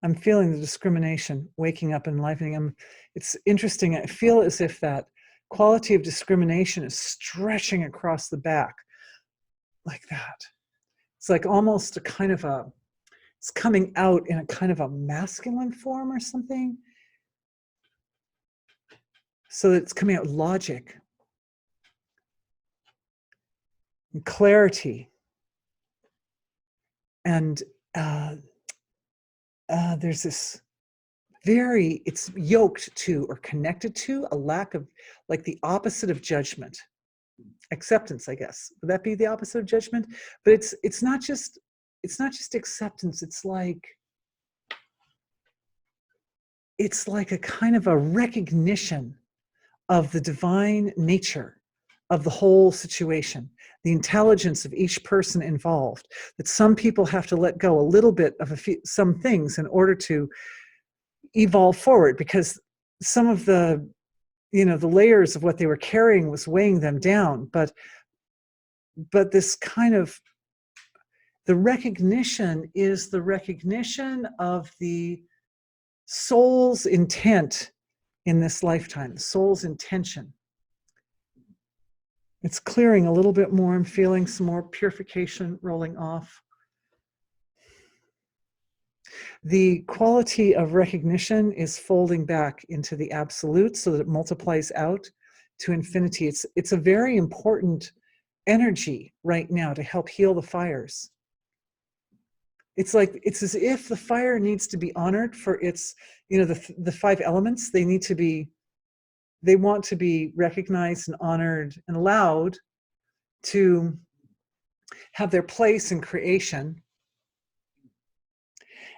I'm feeling the discrimination waking up and enlivening. It's interesting. I feel as if that quality of discrimination is stretching across the back like that. It's like almost a kind of it's coming out in a kind of a masculine form or something. So that it's coming out with logic and clarity. And there's this it's yoked to or connected to a lack of, like the opposite of judgment. Acceptance, I guess. Would that be the opposite of judgment? But it's not just acceptance. It's like a kind of a recognition of the divine nature of the whole situation, the intelligence of each person involved, that some people have to let go a little bit of some things in order to evolve forward, because some of the layers of what they were carrying was weighing them down. But this kind of The recognition is the recognition of the soul's intent in this lifetime, the soul's intention. It's clearing a little bit more. I'm feeling some more purification rolling off. The quality of recognition is folding back into the absolute so that it multiplies out to infinity. It's a very important energy right now to help heal the fires. It's like, it's as if the fire needs to be honored for its, the five elements. They want to be recognized and honored and allowed to have their place in creation.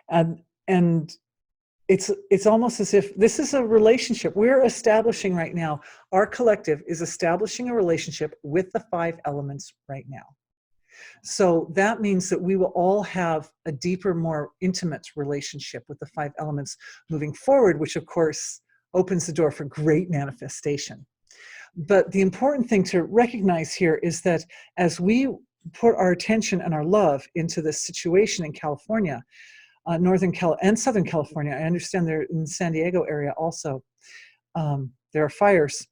And it's almost as if this is a relationship we're establishing right now. Our collective is establishing a relationship with the five elements right now. So that means that we will all have a deeper, more intimate relationship with the five elements moving forward, which of course opens the door for great manifestation. But the important thing to recognize here is that as we put our attention and our love into this situation in California, and Southern California, I understand they're in the San Diego area also, there are fires.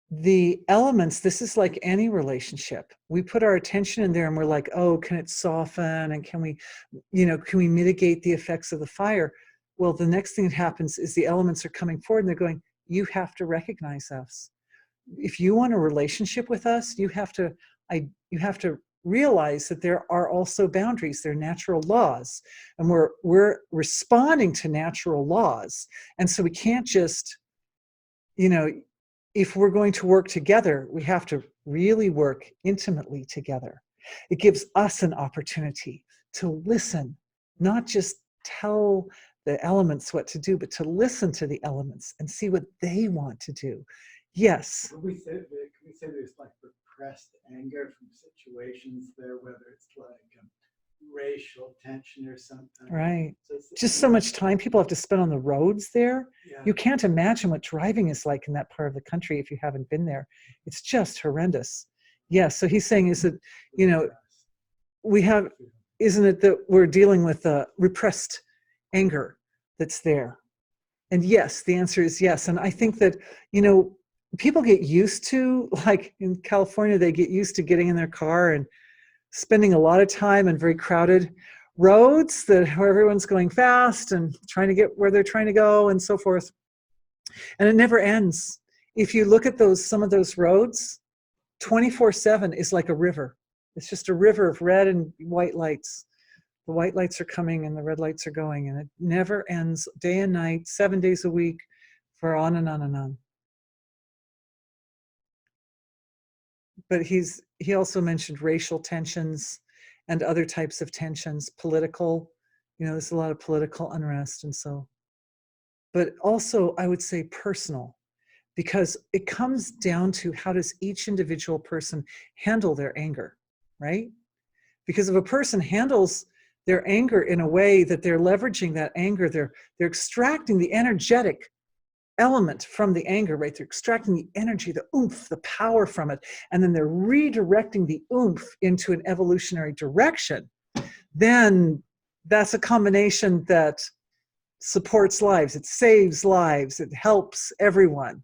The elements, this is like any relationship. We put our attention in there and we're like, oh, can it soften? And can we mitigate the effects of the fire? Well, the next thing that happens is the elements are coming forward and they're going, you have to recognize us. If you want a relationship with us, you have to realize that there are also boundaries. There are natural laws, and we're responding to natural laws. And so we can't just, if we're going to work together, we have to really work intimately together. It gives us an opportunity to listen, not just tell the elements what to do, but to listen to the elements and see what they want to do. Yes. Can we say there's like repressed anger from situations there, whether it's like racial tension or something? Right. Just so much time people have to spend on the roads there. Yeah. You can't imagine what driving is like in that part of the country if you haven't been there. It's just horrendous. Yeah. So he's saying is that, isn't it that we're dealing with repressed anger that's there? And yes, the answer is yes. And I think that, people get used to, like in California, they get used to getting in their car and spending a lot of time in very crowded roads where everyone's going fast and trying to get where they're trying to go and so forth. And it never ends. If you look at some of those roads, 24/7 is like a river. It's just a river of red and white lights. The white lights are coming and the red lights are going, and it never ends, day and night, 7 days a week, for on and on and on. But he also mentioned racial tensions and other types of tensions, political, there's a lot of political unrest and so. But also, I would say personal, because it comes down to how does each individual person handle their anger, right? Because if a person handles their anger in a way that they're leveraging that anger, they're extracting the energetic element from the anger, right? They're extracting the energy, the oomph, the power from it, and then they're redirecting the oomph into an evolutionary direction. Then that's a combination that supports lives. It saves lives. It helps everyone.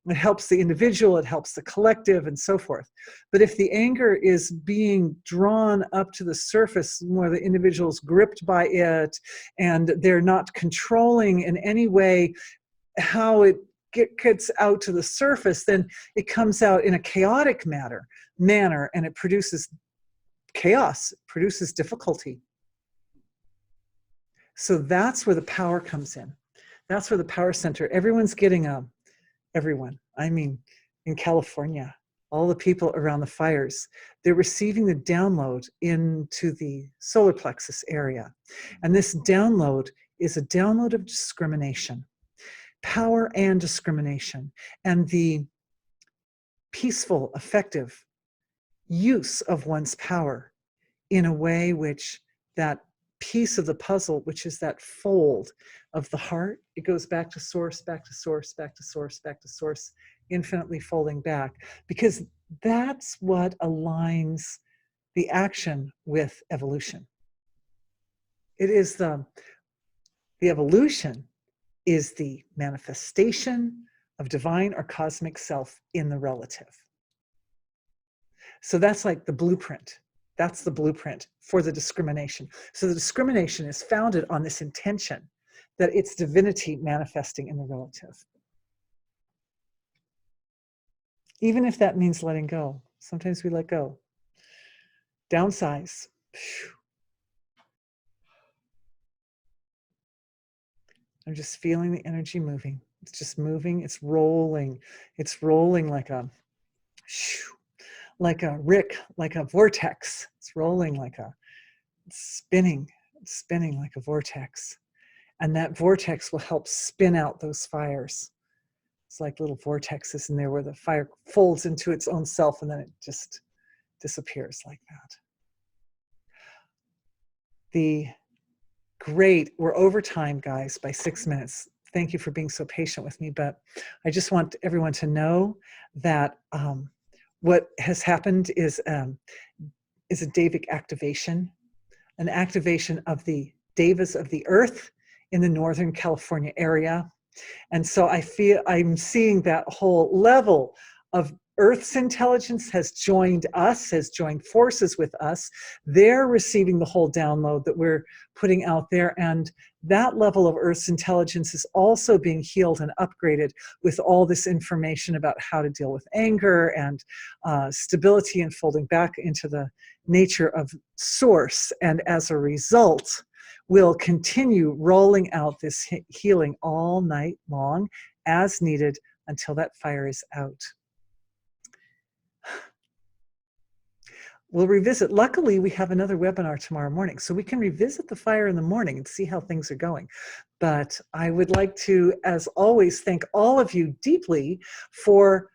It helps the individual, it helps the collective, and so forth. But if the anger is being drawn up to the surface, where the individual's gripped by it, and they're not controlling in any way how it gets out to the surface, then it comes out in a chaotic manner, and it produces chaos, it produces difficulty. So that's where the power comes in. That's where the power center, everyone's getting I mean, in California, all the people around the fires, they're receiving the download into the solar plexus area. And this download is a download of discrimination, power and discrimination, and the peaceful, effective use of one's power in a way which that piece of the puzzle, which is that fold of the heart, it goes back to source, back to source, back to source, back to source, infinitely folding back, because that's what aligns the action with evolution. It is the evolution is the manifestation of divine or cosmic self in the relative. So that's like the blueprint. That's the blueprint for the discrimination. So the discrimination is founded on this intention that it's divinity manifesting in the relative. Even if that means letting go. Sometimes we let go. Downsize. I'm just feeling the energy moving. It's just moving. It's rolling. It's rolling like a vortex. It's rolling like it's spinning like a vortex. And that vortex will help spin out those fires. It's like little vortexes in there where the fire folds into its own self and then it just disappears like that. We're over time, guys, by 6 minutes. Thank you for being so patient with me, but I just want everyone to know that what has happened is a Devic activation, an activation of the Devas of the earth in the Northern California area. And so I'm seeing that whole level of Earth's intelligence has joined us, has joined forces with us. They're receiving the whole download that we're putting out there. And that level of Earth's intelligence is also being healed and upgraded with all this information about how to deal with anger and stability and folding back into the nature of source. And as a result, we'll continue rolling out this healing all night long as needed until that fire is out. We'll revisit. Luckily, we have another webinar tomorrow morning, so we can revisit the fire in the morning and see how things are going. But I would like to, as always, thank all of you deeply for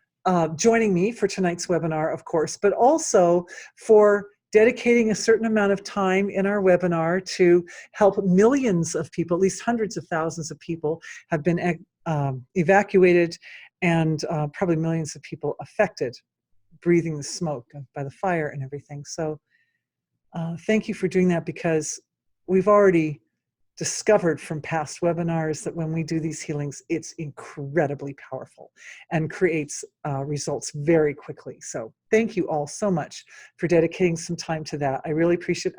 joining me for tonight's webinar, of course, but also for dedicating a certain amount of time in our webinar to help millions of people, at least hundreds of thousands of people have been evacuated and probably millions of people affected, breathing the smoke by the fire and everything. So thank you for doing that, because we've already discovered from past webinars that when we do these healings, it's incredibly powerful and creates results very quickly. So thank you all so much for dedicating some time to that. I really appreciate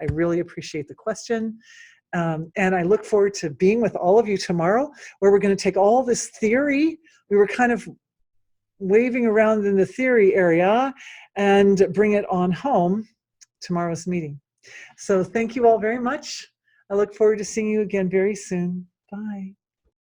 the question. And I look forward to being with all of you tomorrow, where we're going to take all this theory. We were kind of waving around in the theory area and bring it on home tomorrow's meeting. So thank you all very much. I look forward to seeing you again very soon. Bye.